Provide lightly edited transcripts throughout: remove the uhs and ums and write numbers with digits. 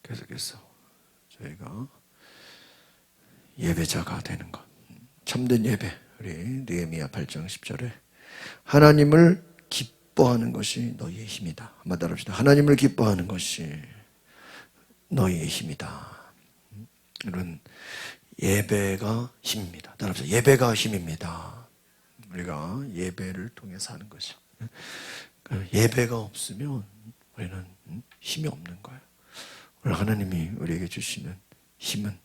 계속해서 저희가 예배자가 되는 것, 참된 예배. 우리 느헤미야 8장 10절에 하나님을 기뻐하는 것이 너희의 힘이다. 한번 따라합시다. 하나님을 기뻐하는 것이 너희의 힘이다. 이런 예배가 힘입니다. 따라합시다. 예배가 힘입니다. 우리가 예배를 통해서 하는 것이. 예배가 없으면 우리는 힘이 없는 거예요. 오늘 하나님이 우리에게 주시는 힘은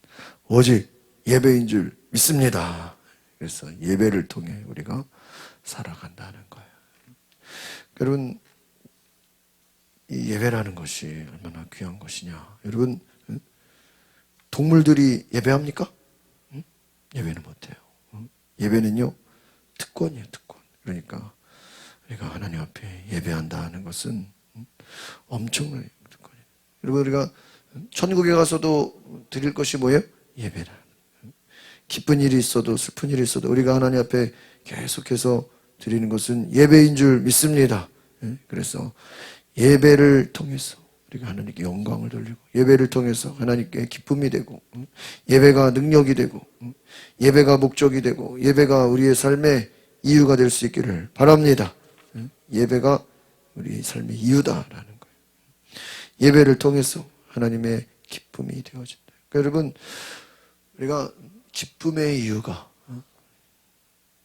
오직 예배인 줄 믿습니다. 그래서 예배를 통해 우리가 살아간다는 거예요. 여러분, 이 예배라는 것이 얼마나 귀한 것이냐. 여러분, 동물들이 예배합니까? 예배는 못해요. 예배는요, 특권이에요, 특권. 그러니까 우리가 하나님 앞에 예배한다는 것은 엄청난 특권이에요. 여러분, 우리가 천국에 가서도 드릴 것이 뭐예요? 예배라. 기쁜 일이 있어도 슬픈 일이 있어도 우리가 하나님 앞에 계속해서 드리는 것은 예배인 줄 믿습니다. 그래서 예배를 통해서 우리가 하나님께 영광을 돌리고, 예배를 통해서 하나님께 기쁨이 되고, 예배가 능력이 되고, 예배가 목적이 되고, 예배가 우리의 삶의 이유가 될 수 있기를 바랍니다. 예배가 우리 삶의 이유다라는 거예요. 예배를 통해서 하나님의 기쁨이 되어진다. 그러니까 여러분, 우리가 기쁨의 이유가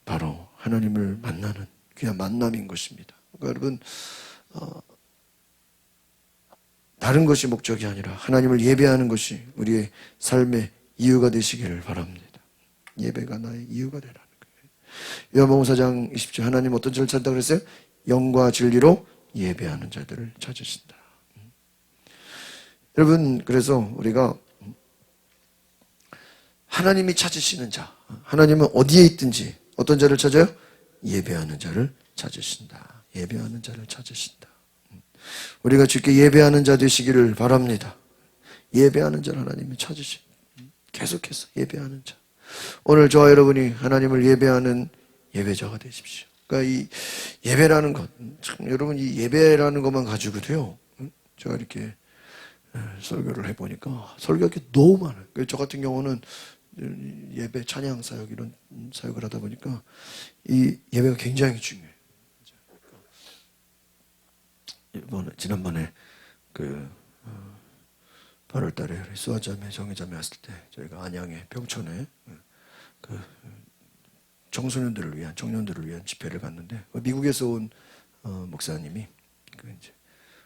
바로 하나님을 만나는 귀한 만남인 것입니다. 그러니까 여러분, 다른 것이 목적이 아니라 하나님을 예배하는 것이 우리의 삶의 이유가 되시기를 바랍니다. 예배가 나의 이유가 되라는 거예요. 요한복음 4장 20절 하나님 어떤 자를 찾다 그랬어요? 영과 진리로 예배하는 자들을 찾으신다. 여러분, 그래서 우리가 하나님이 찾으시는 자, 하나님은 어디에 있든지 어떤 자를 찾아요? 예배하는 자를 찾으신다. 예배하는 자를 찾으신다. 우리가 주께 예배하는 자 되시기를 바랍니다. 예배하는 자를 하나님이 찾으신, 계속해서 예배하는 자. 오늘 저와 여러분이 하나님을 예배하는 예배자가 되십시오. 그러니까 이 예배라는 것, 참 여러분 이 예배라는 것만 가지고도요, 제가 이렇게 설교를 해보니까 설교가 너무 많아요. 저 같은 경우는 예배, 찬양 사역 이런 사역을 하다 보니까 이 예배가 굉장히 중요해요. 지난번에 8월 달에 수아자매, 정혜자매 왔을 때 저희가 안양의 병천에 청소년들을 위한, 청년들을 위한 집회를 갔는데 미국에서 온 목사님이 이제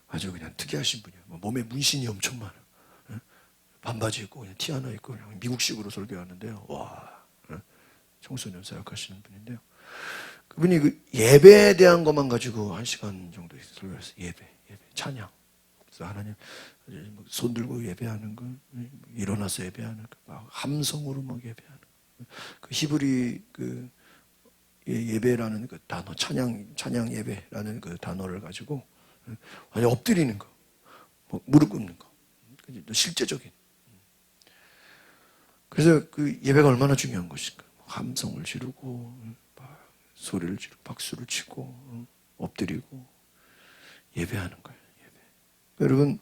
아주 그냥 특이하신 분이에요. 몸에 문신이 엄청 많아요. 반바지 입고 그냥 티 하나 입고 그냥 미국식으로 설교하는데요. 와, 청소년 사역하시는 분인데요. 그분이 그 예배에 대한 것만 가지고 1시간 정도 설교했어요. 예배, 찬양. 그래서 하나님 손 들고 예배하는 거, 일어나서 예배하는 거, 막 함성으로 막 예배하는 거. 그 히브리 예배라는 그 단어, 찬양 예배라는 그 단어를 가지고 완전 엎드리는 거, 무릎 꿇는 거, 실제적인. 그래서 그 예배가 얼마나 중요한 것인가. 함성을 지르고, 소리를 지르고, 박수를 치고, 엎드리고, 예배하는 거예요. 예배. 여러분,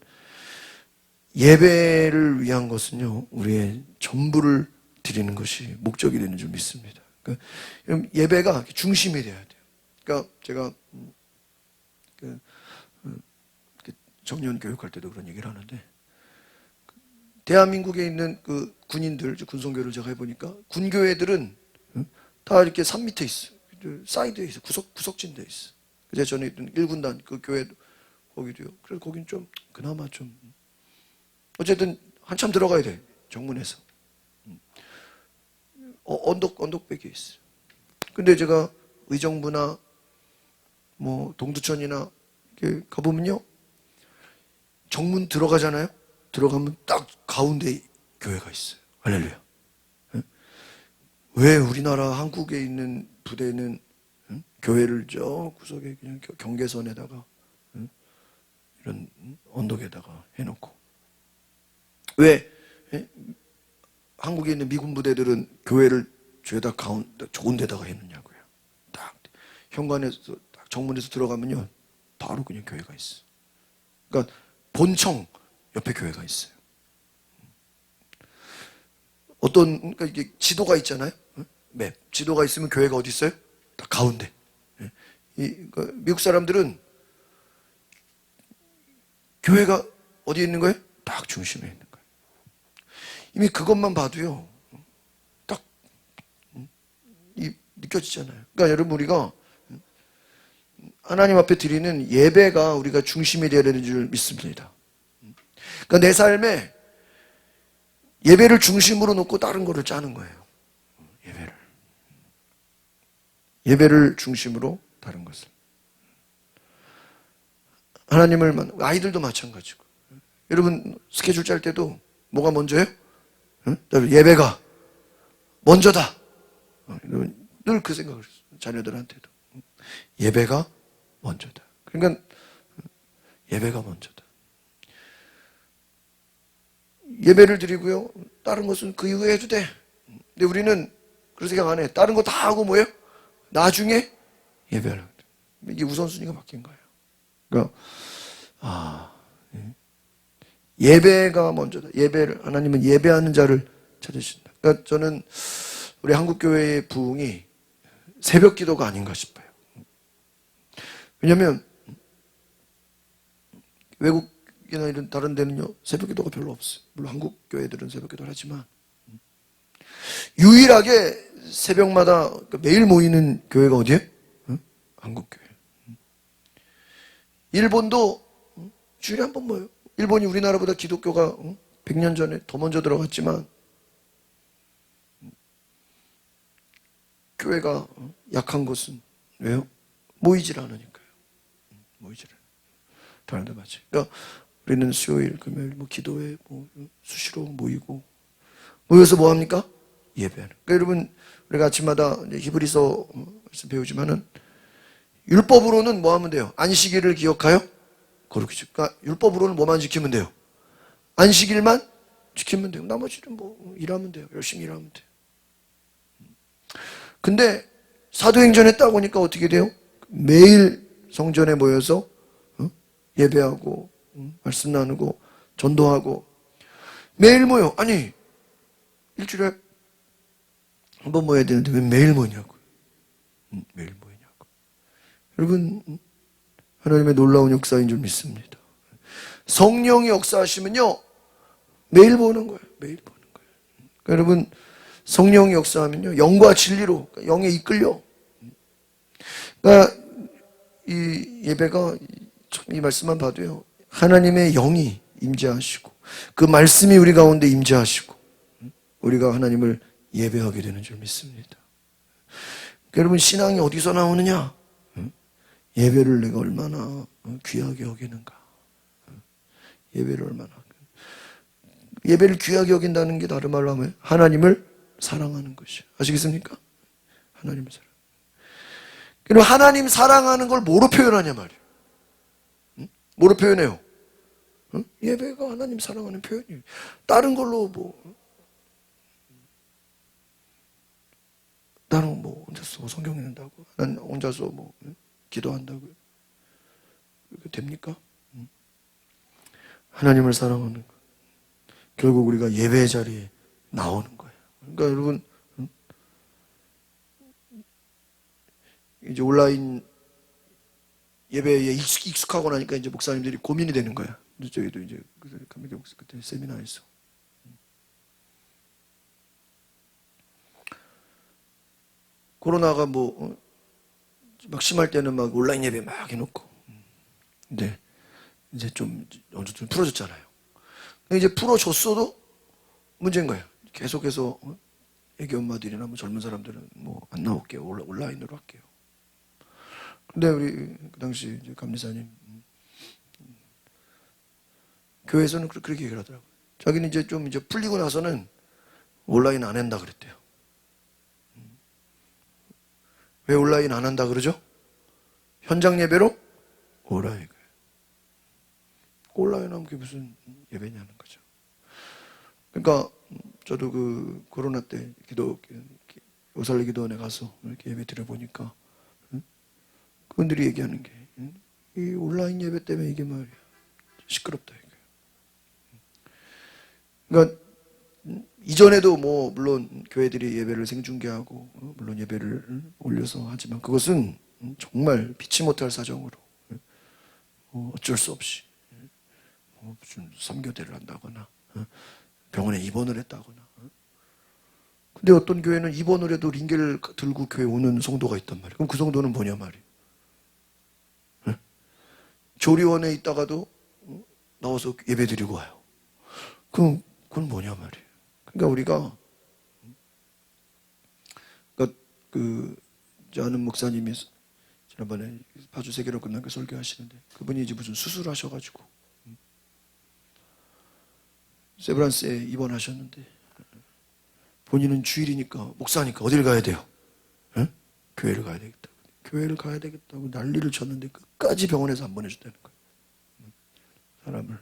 예배를 위한 것은요, 우리의 전부를 드리는 것이 목적이 되는 줄 믿습니다. 그러니까 예배가 중심이 돼야 돼요. 그러니까 제가 청년 교육할 때도 그런 얘기를 하는데, 대한민국에 있는 그 군인들, 군성교를 제가 해보니까 군교회들은 다 이렇게 산 밑에 있어요. 사이드에 있어요. 구석진대에 있어요. 그래서 전에 있던 1군단 그 교회도 거기도요. 그래서 거긴 좀 그나마 좀 어쨌든 한참 들어가야 돼. 정문에서 언덕백에 있어요. 근데 제가 의정부나 뭐 동두천이나 이렇게 가보면요, 정문 들어가잖아요. 들어가면 딱 가운데 교회가 있어요. 할렐루야. 왜 우리나라 한국에 있는 부대는 교회를 저 구석에 그냥 경계선에다가 이런 언덕에다가 해놓고, 왜 한국에 있는 미군 부대들은 교회를 죄다 가운데 좋은 데다가 해놓냐고요. 딱 현관에서 딱 정문에서 들어가면요 바로 그냥 교회가 있어. 그러니까 본청 옆에 교회가 있어요. 어떤, 그러니까 이게 지도가 있잖아요. 맵. 지도가 있으면 교회가 어디 있어요? 다 가운데. 미국 사람들은 교회가 어디에 있는 거예요? 딱 중심에 있는 거예요. 이미 그것만 봐도요, 딱 느껴지잖아요. 그러니까 여러분, 우리가 하나님 앞에 드리는 예배가 우리가 중심이 되어야 되는 줄 믿습니다. 그러니까 내 삶에 예배를 중심으로 놓고 다른 거를 짜는 거예요. 예배를 중심으로 다른 것을. 아이들도 마찬가지고. 여러분, 스케줄 짤 때도 뭐가 먼저예요? 예배가 먼저다. 늘 그 생각을 했어요. 자녀들한테도. 예배가 먼저다. 그러니까 예배가 먼저다. 예배를 드리고요. 다른 것은 그 이후에 해도 돼. 근데 우리는 그런 생각 안 해. 다른 거 다 하고 뭐예요? 나중에 예배를. 이게 우선순위가 바뀐 거예요. 그러니까 예배가 먼저다. 하나님은 예배하는 자를 찾으신다. 그러니까 저는 우리 한국교회의 부흥이 새벽 기도가 아닌가 싶어요. 왜냐하면 외국이나 이런 다른 데는요, 새벽 기도가 별로 없어요. 물론 한국 교회들은 새벽 기도를 하지만 유일하게 새벽마다 매일 모이는 교회가 어디예요? 한국교회. 일본도 주일에 한 번 모여요. 일본이 우리나라보다 기독교가 100년 전에 더 먼저 들어갔지만 교회가 약한 것은 왜요? 모이질 않으니까요. 모이질 않아요. 다른 데 맞지. 그러니까 우리는 수요일, 금요일 기도회 수시로 모이고 모여서 뭐 합니까? 예배하는. 그러니까 여러분, 우리가 아침마다 히브리서 말씀 배우지만은 율법으로는 뭐 하면 돼요? 안식일을 기억하여 거룩히 지켜. 그러니까 율법으로는 뭐만 지키면 돼요? 안식일만 지키면 돼요. 나머지는 뭐 일하면 돼요. 열심히 일하면 돼요. 근데 사도행전에 딱 오니까 어떻게 돼요? 매일 성전에 모여서 예배하고 말씀 나누고 전도하고 매일 모여. 아니, 일주일에 한 번 모여야 되는데 왜 매일 모이냐고. 매일 모이냐고. 여러분, 하나님의 놀라운 역사인 줄 믿습니다. 성령이 역사하시면요, 매일 보는 거예요. 매일 보는 거예요. 그러니까 여러분, 성령이 역사하면요, 영과 진리로, 그러니까 영에 이끌려. 그러니까 이 예배가 이 말씀만 봐도요, 하나님의 영이 임재하시고 그 말씀이 우리 가운데 임재하시고 우리가 하나님을 예배하게 되는 줄 믿습니다. 그러니까 여러분, 신앙이 어디서 나오느냐? 예배를 내가 얼마나 귀하게 여기는가. 예배를 얼마나. 예배를 귀하게 여긴다는 게 다른 말로 하면 하나님을 사랑하는 것이에요. 아시겠습니까? 하나님을 사랑. 그리고 하나님 사랑하는 걸 뭐로 표현하냐 말이에요. 뭐로 표현해요? 예배가 하나님 사랑하는 표현이에요. 다른 걸로 나는 혼자서 성경 읽는다고, 난 혼자서 기도한다고, 그게 됩니까? 하나님을 사랑하는 거. 결국 우리가 예배 자리에 나오는 거예요. 그러니까 여러분, 이제 온라인 예배에 익숙하고 나니까 이제 목사님들이 고민이 되는 거야. 저희도 이제 그때 세미나에서 코로나가 막 심할 때는 막 온라인 예배 막 해놓고, 근데 이제 좀 어느 정도 풀어졌잖아요. 이제 풀어줬어도 문제인 거예요. 계속해서 애기 엄마들이나 젊은 사람들은 안 나올게요. 온라인으로 할게요. 근데 우리 그 당시 이제 감리사님 교회에서는 그렇게 얘기를 하더라고요. 자기는 이제 좀 풀리고 나서는 온라인 안 한다 그랬대요. 왜 온라인 안 한다 그러죠? 현장 예배로 오라 이거예요. 온라인 하면 그게 무슨 예배냐는 거죠. 그러니까 저도 그 코로나 때 오살리 기도원에 가서 이렇게 예배 드려보니까 그분들이 얘기하는 게 이 온라인 예배 때문에 이게 말이야 시끄럽다 이거예요. 그러니까 이전에도 뭐 물론 교회들이 예배를 생중계하고 물론 예배를 올려서 하지만 그것은 정말 피치 못할 사정으로 어쩔 수 없이 무슨 삼교대를 한다거나 병원에 입원을 했다거나. 근데 어떤 교회는 입원을 해도 링겔을 들고 교회 오는 성도가 있단 말이에요. 그럼 그 성도는 뭐냐 말이에요. 조리원에 있다가도 나와서 예배 드리고 와요. 그건 뭐냐 말이에요. 그러니까 우리가 아는 목사님이 지난번에 파주 세계로 끝난 그 설교하시는데 그분이 이제 무슨 수술하셔가지고 세브란스에 입원하셨는데 본인은 주일이니까 목사니까 어딜 가야 돼요? 응? 교회를 가야 되겠다고. 교회를 가야 되겠다고 난리를 쳤는데 끝까지 병원에서 안 보내줬다는 거예요. 사람을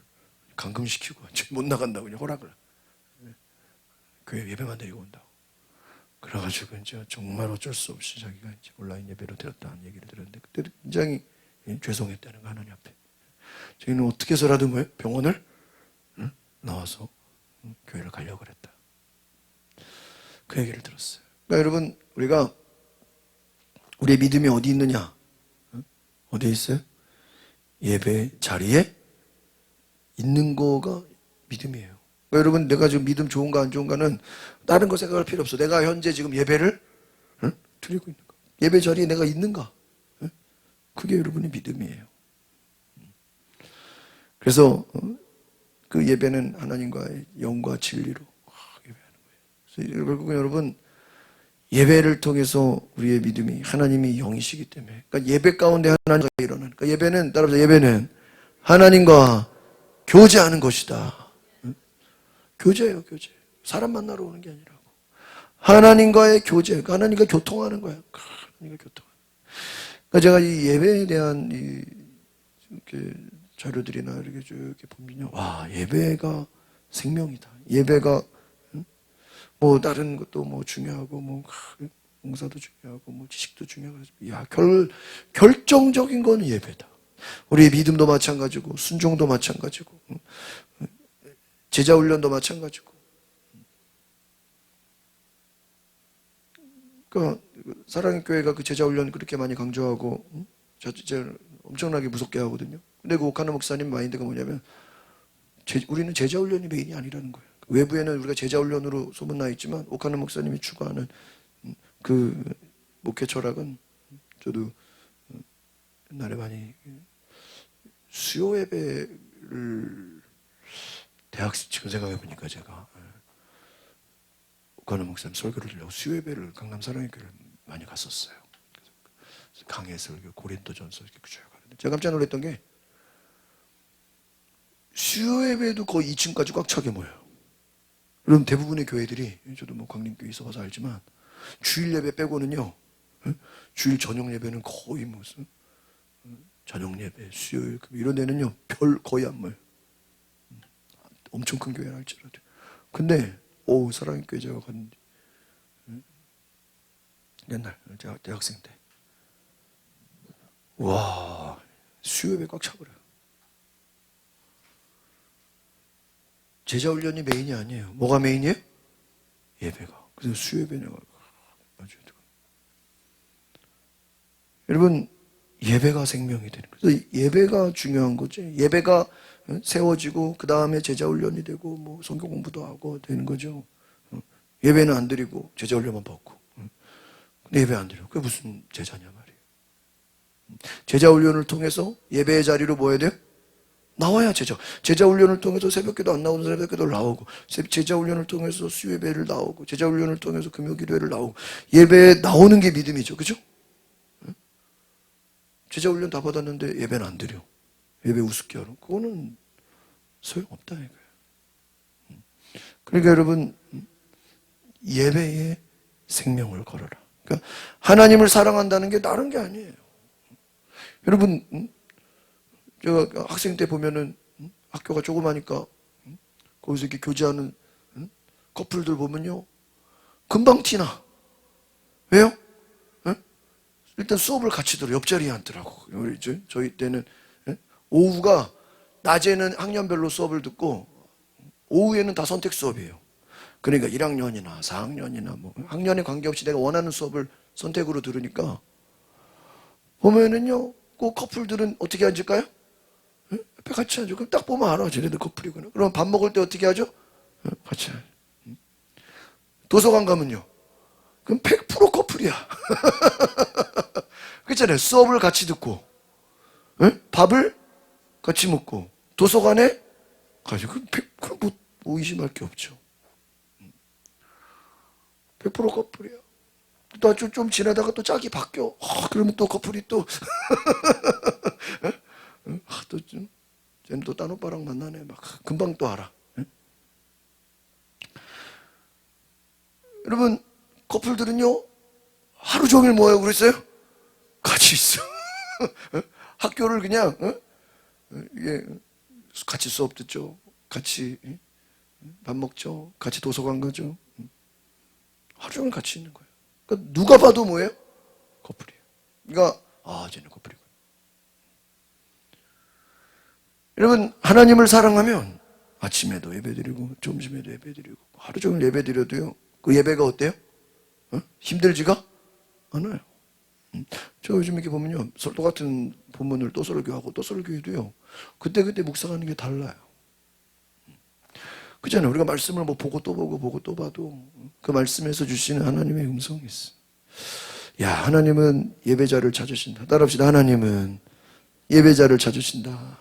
감금시키고 못 나간다고 그냥 허락을. 교회 예배만 드리고 온다고. 그래가지고 이제 정말 어쩔 수 없이 자기가 이제 온라인 예배로 드렸다는 얘기를 들었는데 그때 굉장히 죄송했다는 거 하나님 앞에. 저희는 어떻게 해서라도 뭐예요? 병원을 나와서 교회를 가려고 그랬다. 그 얘기를 들었어요. 그러니까 여러분 우리가 우리의 믿음이 어디 있느냐? 어디에 있어요? 예배 자리에 있는 거가 믿음이에요. 그러니까 여러분 내가 지금 믿음 좋은가 안 좋은가는 다른 거 생각할 필요 없어. 내가 현재 지금 예배를 드리고 있는가? 예배 자리에 내가 있는가? 그게 여러분의 믿음이에요. 그래서 그 예배는 하나님과의 영과 진리로 예배하는 거예요. 그래서 결국은 여러분 예배를 통해서 우리의 믿음이 하나님이 영이시기 때문에 그러니까 예배 가운데 하나님과 일어나는 그러니까 예배는 따라서 예배는 하나님과 교제하는 것이다. 교제예요, 교제. 사람 만나러 오는 게 아니라고. 하나님과의 교제, 하나님과 교통하는 거야. 하나님과 교통하는. 그러니까 제가 이 예배에 대한 이렇게 자료들이나 이렇게 쭉 보면요, 와 예배가 생명이다. 예배가 뭐 다른 것도 뭐 중요하고 뭐 봉사도 중요하고 뭐 지식도 중요하고 야 결정적인 거는 예배다. 우리의 믿음도 마찬가지고 순종도 마찬가지고. 제자 훈련도 마찬가지고. 그러니까 사랑의 교회가 그 제자 훈련 그렇게 많이 강조하고 엄청나게 무섭게 하거든요. 근데 그 오카노 목사님 마인드가 뭐냐면 우리는 제자 훈련이 메인이 아니라는 거예요. 외부에는 우리가 제자 훈련으로 소문나 있지만 오카노 목사님이 추구하는 그 목회 철학은 저도 옛날에 많이 수요 예배를 지금 생각해보니까 제가 오카노 목사님 설교를 들려고 수요예배를 강남 사랑의 교회를 많이 갔었어요. 그래서 강해 설교, 고린도전서 이렇게 쭉 가는데 제가 깜짝 놀랐던 게 수요예배도 거의 2층까지 꽉 차게 모여요. 그럼 대부분의 교회들이 저도 뭐 광림교회 있어서 알지만 주일 예배 빼고는요, 주일 저녁 예배는 거의 무슨 저녁 예배, 수요일 이런 데는요 별 거의 안 모여요. 엄청 큰 교회는 할지라도. 근데 사랑의 교회 제가 갔는데 옛날 제가 대학생 때 와 수요예배 꽉 차버려요. 제자 훈련이 메인이 아니에요. 뭐가 메인이에요? 예배가. 그래서 수요예배는 아주 여러분 예배가 생명이 되는 거예요. 그래서 예배가 중요한 거죠. 예배가 세워지고 그 다음에 제자 훈련이 되고 뭐 성경 공부도 하고 되는 거죠. 예배는 안 드리고 제자 훈련만 받고. 근데 예배 안 드려. 그게 무슨 제자냐 말이에요. 제자 훈련을 통해서 예배의 자리로 뭐 해야 돼요? 나와야 제자 훈련을 통해서 새벽기도 안 나오는 새벽기도를 나오고 제자 훈련을 통해서 수요예배를 나오고 제자 훈련을 통해서 금요기도회를 나오고 예배에 나오는 게 믿음이죠. 그죠? 제자 훈련 다 받았는데 예배는 안 드려. 예배 우습게 하러. 그거는 소용없다 이거예요. 그러니까 여러분 예배에 생명을 걸어라. 그러니까 하나님을 사랑한다는 게 다른 게 아니에요. 여러분 제가 학생 때 보면은 학교가 조그마니까 거기서 이렇게 교제하는 커플들 보면요 금방 티나. 왜요? 일단 수업을 같이 들어. 옆자리에 앉더라고. 저희 때는 오후가 낮에는 학년별로 수업을 듣고 오후에는 다 선택 수업이에요. 그러니까 1학년이나 4학년이나 뭐 학년에 관계없이 내가 원하는 수업을 선택으로 들으니까 보면은요, 그 커플들은 어떻게 앉을까요? 응? 옆에 같이 앉아. 그럼 딱 보면 알아. 쟤네들 커플이구나. 그럼 밥 먹을 때 어떻게 하죠? 응? 같이 앉아. 응? 도서관 가면요. 그럼 100% 커플이야. 그렇잖아요. 수업을 같이 듣고, 응? 밥을 같이 먹고, 도서관에 가죠. 그럼 뭐 의심할 게 없죠. 100% 커플이야. 또 좀 지나다가 또 짝이 바뀌어. 그러면 또 커플이 또, 또 좀, 쟤는 또 딴 오빠랑 만나네. 막, 금방 또 알아. 여러분, 커플들은요, 하루 종일 뭐 하고 그랬어요? 같이 있어. 학교를 그냥, 이게, 같이 수업 듣죠. 같이 밥 먹죠. 같이 도서관 가죠. 하루 종일 같이 있는 거예요. 그러니까 누가 봐도 뭐예요? 커플이에요. 그러니까, 쟤는 커플이구나. 여러분, 하나님을 사랑하면 아침에도 예배드리고, 점심에도 예배드리고, 하루 종일 예배드려도요, 그 예배가 어때요? 힘들지가 않아요. 저 요즘 이렇게 보면요, 똑같은 본문을 또 설교하고 또 설교해도요, 그때그때 묵상하는 게 달라요. 그잖아요. 우리가 말씀을 뭐 보고 또 보고 또 봐도 그 말씀에서 주시는 하나님의 음성이 있어. 야, 하나님은 예배자를 찾으신다. 따라합시다. 하나님은 예배자를 찾으신다.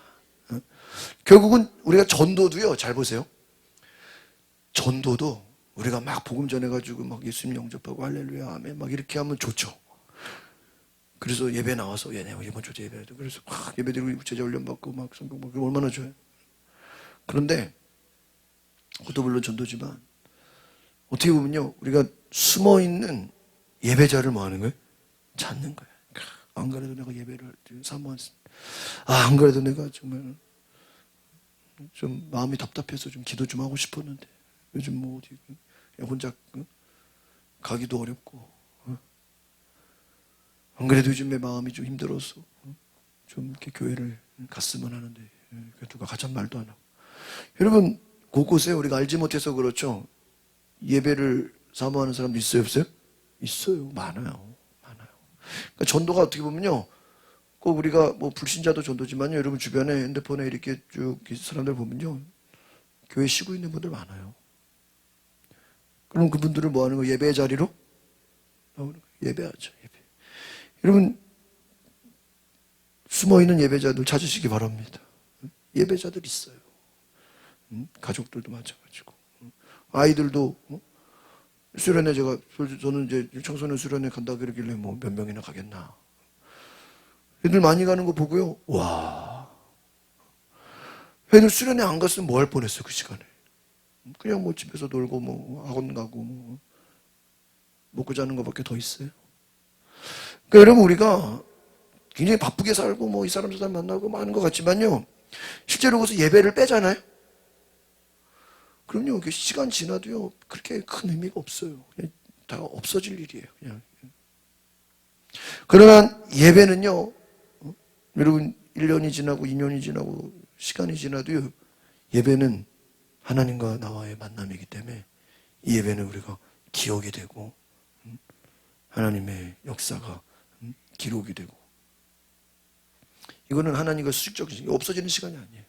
결국은 우리가 전도도요, 잘 보세요. 전도도 우리가 막 복음 전해가지고 막 예수님 영접하고 할렐루야 아멘 막 이렇게 하면 좋죠. 그래서 예배 나와서 이번 주에 예배해도 그래서 막 예배드리고 제자 훈련 받고 막 성경 받고 얼마나 좋아요. 그런데 그것도 물론 전도지만 어떻게 보면요, 우리가 숨어 있는 예배자를 뭐 하는 거예요? 찾는 거예요. 안 그래도 내가 예배를 사모했습니다. 안 그래도 내가 정말 좀 마음이 답답해서 좀 기도 좀 하고 싶었는데 요즘 뭐 어디 혼자 가기도 어렵고 안 그래도 요즘 내 마음이 좀 힘들어서 좀 이렇게 교회를 갔으면 하는데 누가 가자는 말도 안 하고. 여러분 곳곳에 우리가 알지 못해서 그렇죠. 예배를 사모하는 사람도 있어요, 없어요? 있어요. 많아요. 그러니까 전도가 어떻게 보면요, 꼭 우리가 뭐 불신자도 전도지만요, 여러분 주변에 핸드폰에 이렇게 쭉 사람들 보면요, 교회 쉬고 있는 분들 많아요. 그럼 그분들을 뭐 하는 거예요? 예배 자리로 나오는 거예요. 예배하죠. 예배. 여러분 숨어있는 예배자들 찾으시기 바랍니다. 예배자들 있어요. 가족들도 마찬가지고 아이들도 수련회 저는 이제 청소년 수련회 간다 그러길래 뭐 몇 명이나 가겠나. 애들 많이 가는 거 보고요. 와. 애들 수련회 안 갔으면 뭐 할 뻔했어 그 시간에. 그냥 뭐 집에서 놀고 뭐 학원 가고 뭐 먹고 자는 것밖에 더 있어요. 그러니까 여러분 우리가 굉장히 바쁘게 살고 뭐 이 사람 저 사람 만나고 많은 것 같지만요. 실제로 거기서 예배를 빼잖아요. 그럼요. 시간 지나도요. 그렇게 큰 의미가 없어요. 그냥 다 없어질 일이에요. 그냥. 그러나 예배는요. 여러분 1년이 지나고 2년이 지나고 시간이 지나도요. 예배는 하나님과 나와의 만남이기 때문에 이 예배는 우리가 기억이 되고 하나님의 역사가 기록이 되고 이거는 하나님과 수직적인 없어지는 시간이 아니에요.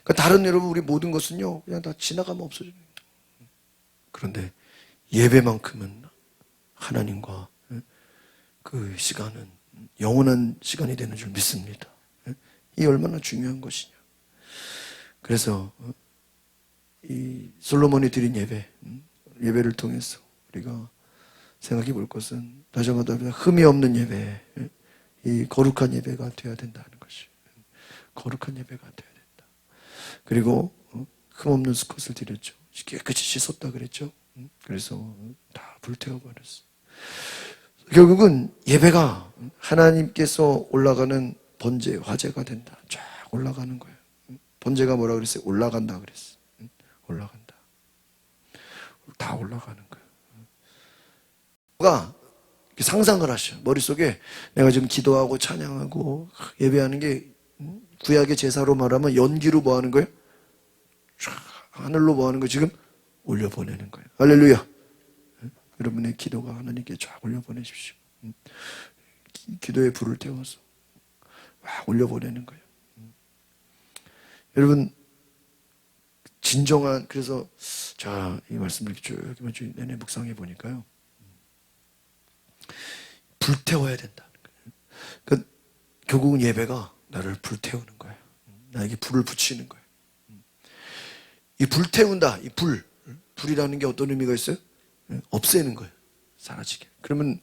그러니까 다른 여러분 우리 모든 것은요 그냥 다 지나가면 없어져요. 그런데 예배만큼은 하나님과 그 시간은 영원한 시간이 되는 줄 믿습니다. 이 얼마나 중요한 것이냐. 그래서 이 솔로몬이 드린 예배를 통해서 우리가 생각해 볼 것은 다시 한번 더 흠이 없는 예배, 이 거룩한 예배가 되어야 된다는 것이. 거룩한 예배가 되어야 된다. 그리고 흠 없는 수컷을 드렸죠. 깨끗이 씻었다 그랬죠. 그래서 다 불태워버렸어. 결국은 예배가 하나님께서 올라가는 번제, 화제가 된다. 쫙 올라가는 거예요. 번제가 뭐라 그랬어요? 올라간다 그랬어. 올라간다. 다 올라가는 거예요. 가 상상을 하셔. 머릿속에 내가 지금 기도하고 찬양하고 예배하는 게 구약의 제사로 말하면 연기로 뭐 하는 거예요? 쫙 하늘로 뭐 하는 거예요? 지금 올려보내는 거예요. 할렐루야. 여러분의 기도가 하나님께 쫙 올려보내십시오. 기도의 불을 태워서 막 올려보내는 거예요. 여러분, 진정한, 그래서 이 말씀을 쭉 내내 묵상해 보니까요, 불태워야 된다는 거예요. 그러니까 결국은 예배가 나를 불태우는 거예요. 나에게 불을 붙이는 거예요. 이 불태운다, 이 불이라는 게 어떤 의미가 있어요? 없애는 거예요. 사라지게. 그러면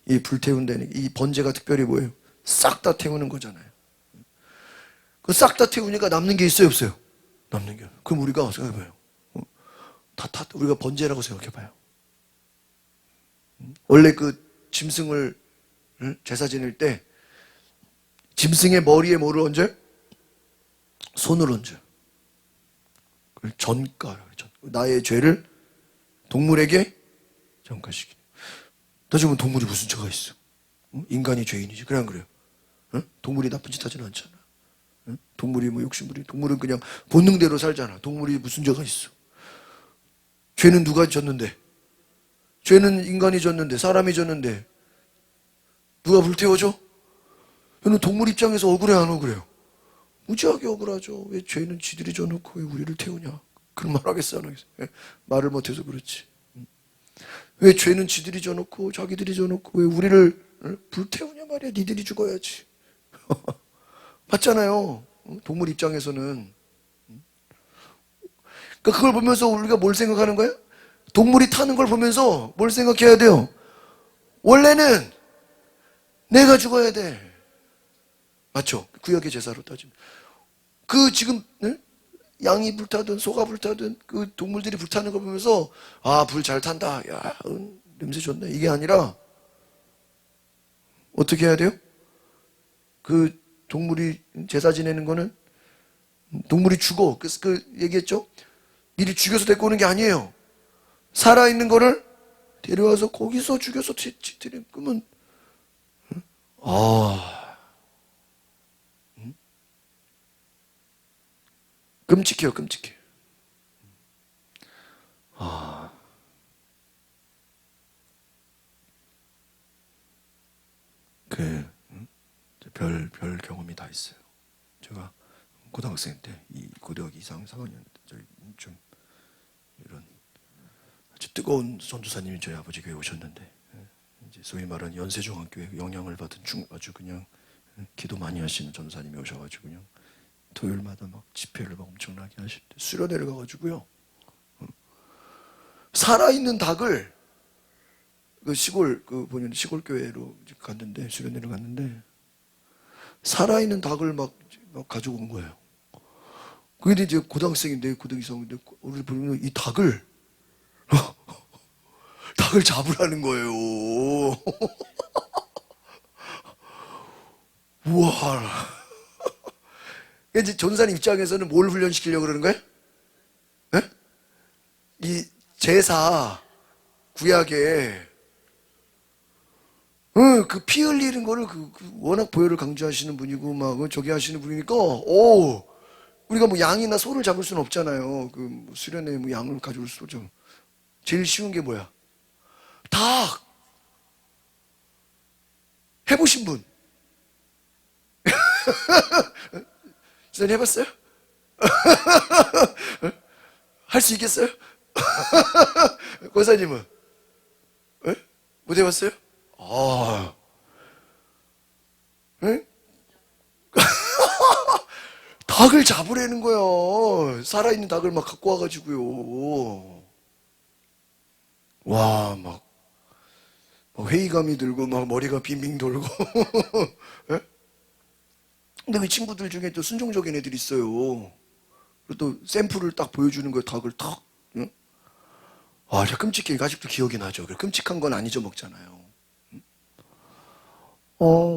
이 불태운다는 이 번제가 특별히 뭐예요? 싹 다 태우는 거잖아요. 그 싹 다 태우니까 남는 게 있어요, 없어요? 남는 게 없어요. 그럼 우리가 생각해봐요. 우리가 번제라고 생각해봐요. 원래 그 짐승을 제사 지낼 때 짐승의 머리에 뭐를 얹어요? 손을 얹어요. 그걸 전가라고 그러죠. 나의 죄를 동물에게 전가시키. 따지면 동물이 무슨 죄가 있어? 인간이 죄인이지. 그래 안 그래요? 동물이 나쁜 짓 하지는 않잖아. 동물이 뭐 욕심부리. 동물은 그냥 본능대로 살잖아. 동물이 무슨 죄가 있어? 죄는 누가 졌는데? 죄는 인간이 졌는데, 사람이 졌는데 누가 불태워줘? 저는 동물 입장에서 억울해 안 억울해요? 무지하게 억울하죠. 왜 죄는 지들이 져놓고 왜 우리를 태우냐? 그런 말 하겠어 안 하겠어? 말을 못해서 그렇지. 왜 죄는 지들이 져놓고 자기들이 져놓고 왜 우리를 불태우냐 말이야. 니들이 죽어야지. 맞잖아요. 동물 입장에서는. 그러니까 그걸 보면서 우리가 뭘 생각하는 거예요? 동물이 타는 걸 보면서 뭘 생각해야 돼요? 원래는 내가 죽어야 돼. 맞죠? 구약의 제사로 따지면. 그 지금 양이 불타든 소가 불타든 그 동물들이 불타는 걸 보면서 불 잘 탄다. 야, 냄새 좋네. 이게 아니라 어떻게 해야 돼요? 그 동물이 제사 지내는 거는 동물이 죽어. 그래서 얘기했죠? 미리 죽여서 데리고 오는 게 아니에요. 살아있는 거를 데려와서 거기서 죽여서 드리면 그러면 끔찍해요, 끔찍해. 별 경험이 다 있어요. 제가 고등학생 때, 고등학교 2, 3학년 때, 좀, 이런, 아주 뜨거운 전도사님이 저희 아버지 교회에 오셨는데, 이제 소위 말하는 연세중학교에 영향을 받은 아주 그냥 기도 많이 하시는 전도사님이 오셔가지고 그냥 토요일마다 막 집회를 막 엄청나게 하실 때 수련회를 가가지고요. 살아있는 닭을 그 시골 보면 시골 교회로 갔는데 수련회를 갔는데 살아있는 닭을 막 가지고 온 거예요. 그게 이제 고등학생인데 고등이상인데 우리 보면 이 닭을 잡으라는 거예요. 우와. 이제 전사님 입장에서는 뭘 훈련시키려고 그러는 거예요? 네? 이 제사 구약에 그 피 흘리는 거를 워낙 보혈을 강조하시는 분이고 막 저기 하시는 분이니까 우리가 뭐 양이나 소를 잡을 수는 없잖아요. 뭐 수련회 뭐 양을 가져올 수 없죠. 제일 쉬운 게 뭐야? 닭 해보신 분? 지난 해봤어요? 할 수 있겠어요? 권사님은? 못 해봤어요? 응? 닭을 잡으라는 거야. 살아있는 닭을 막 갖고 와가지고요. 와, 막 회의감이 들고, 막 머리가 빙빙 돌고. 예? 근데 그 친구들 중에 또 순종적인 애들이 있어요. 그리고 또 샘플을 딱 보여주는 거예요. 닭을 탁. 응? 진짜 끔찍해. 아직도 기억이 나죠. 끔찍한 건 안 잊어먹잖아요.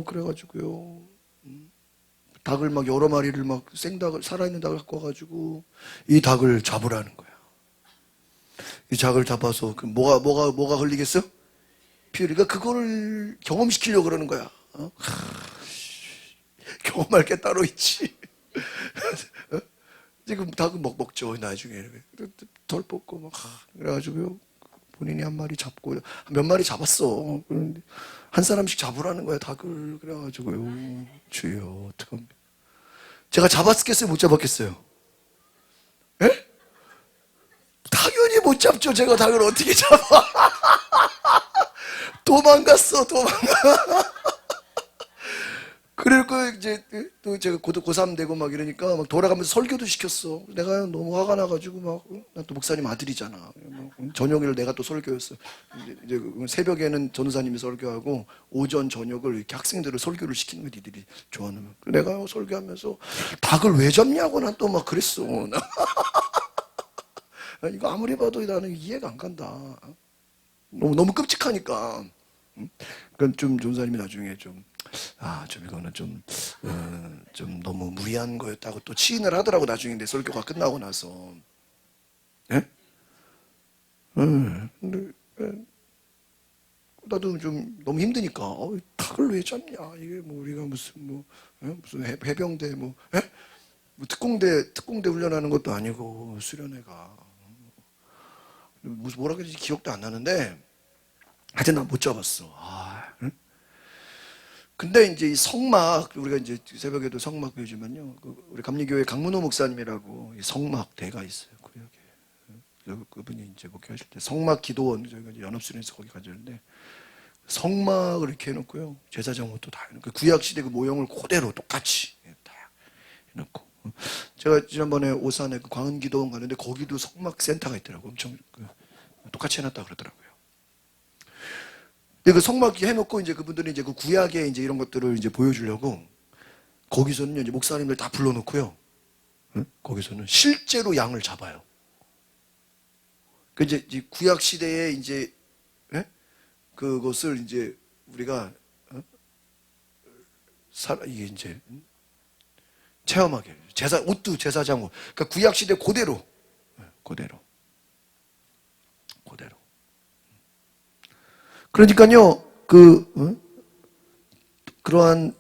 그래가지고요. 닭을 막 여러 마리를 막 생닭을, 살아있는 닭을 갖고 와가지고 이 닭을 잡으라는 거야. 이 닭을 잡아서 뭐가 흘리겠어? 피 흘리니까 그거를 경험시키려고 그러는 거야. 경험할 게 따로 있지. 지금 닭은 먹죠, 나중에. 덜 뽑고, 막, 그래가지고요. 본인이 한 마리 잡고, 몇 마리 잡았어. 그런데 한 사람씩 잡으라는 거야, 닭을. 그래가지고요. 주여, 어떡합니까? 제가 잡았겠어요, 못 잡았겠어요? 예? 당연히 못 잡죠. 제가 닭을 어떻게 잡아? 도망갔어, 도망가. 그리고 이제 또 제가 고3 되고 막 이러니까 막 돌아가면서 설교도 시켰어. 내가 너무 화가 나가지고 막, 나 또 목사님 아들이잖아. 저녁을 내가 또 설교였어. 이제 새벽에는 전도사님이 설교하고 오전 저녁을 이렇게 학생들을 설교를 시키는 거야, 니들이 좋아하는. 내가 설교하면서 닭을 왜 잡냐고 난 또 막 그랬어. 이거 아무리 봐도 나는 이해가 안 간다. 너무 끔찍하니까. 그건 좀 전도사님이 나중에 좀 이거는 좀 너무 무리한 거였다고 또 치인을 하더라고, 나중에 내 설교가 끝나고 나서. 예? 근데, 나도 좀 너무 힘드니까, 닭을 왜 잡냐. 이게 뭐, 우리가 무슨 해병대, 예? 뭐 특공대 훈련하는 것도 아니고, 수련회가. 뭐라 그러지 기억도 안 나는데, 하여튼 난 못 잡았어. 응? 근데 이제 이 성막, 우리가 이제 새벽에도 성막 배우지만요. 우리 감리교회 강문호 목사님이라고 이 성막대가 있어요. 그분이 이제 목회하실 때 성막 기도원, 저희가 이제 연합수련에서 거기 가졌는데, 성막을 이렇게 해놓고요. 제사장부터 다 해놓고, 구약시대 그 모형을 그대로 똑같이 다 해놓고. 제가 지난번에 오산에 그 광은기도원 가는데, 거기도 성막센터가 있더라고요. 엄청 똑같이 해놨다 그러더라고요. 근데 그 성막 해놓고 이제 그분들이 이제 그 구약의 이제 이런 것들을 이제 보여주려고 거기서는 이제 목사님들 다 불러놓고요. 응? 거기서는 실제로 양을 잡아요. 그 이제 구약 시대에 이제 그것을 이제 우리가 이게 이제 체험하게 옷도 제사장 옷. 그러니까 구약 시대 그대로. 그러니까요, 그러한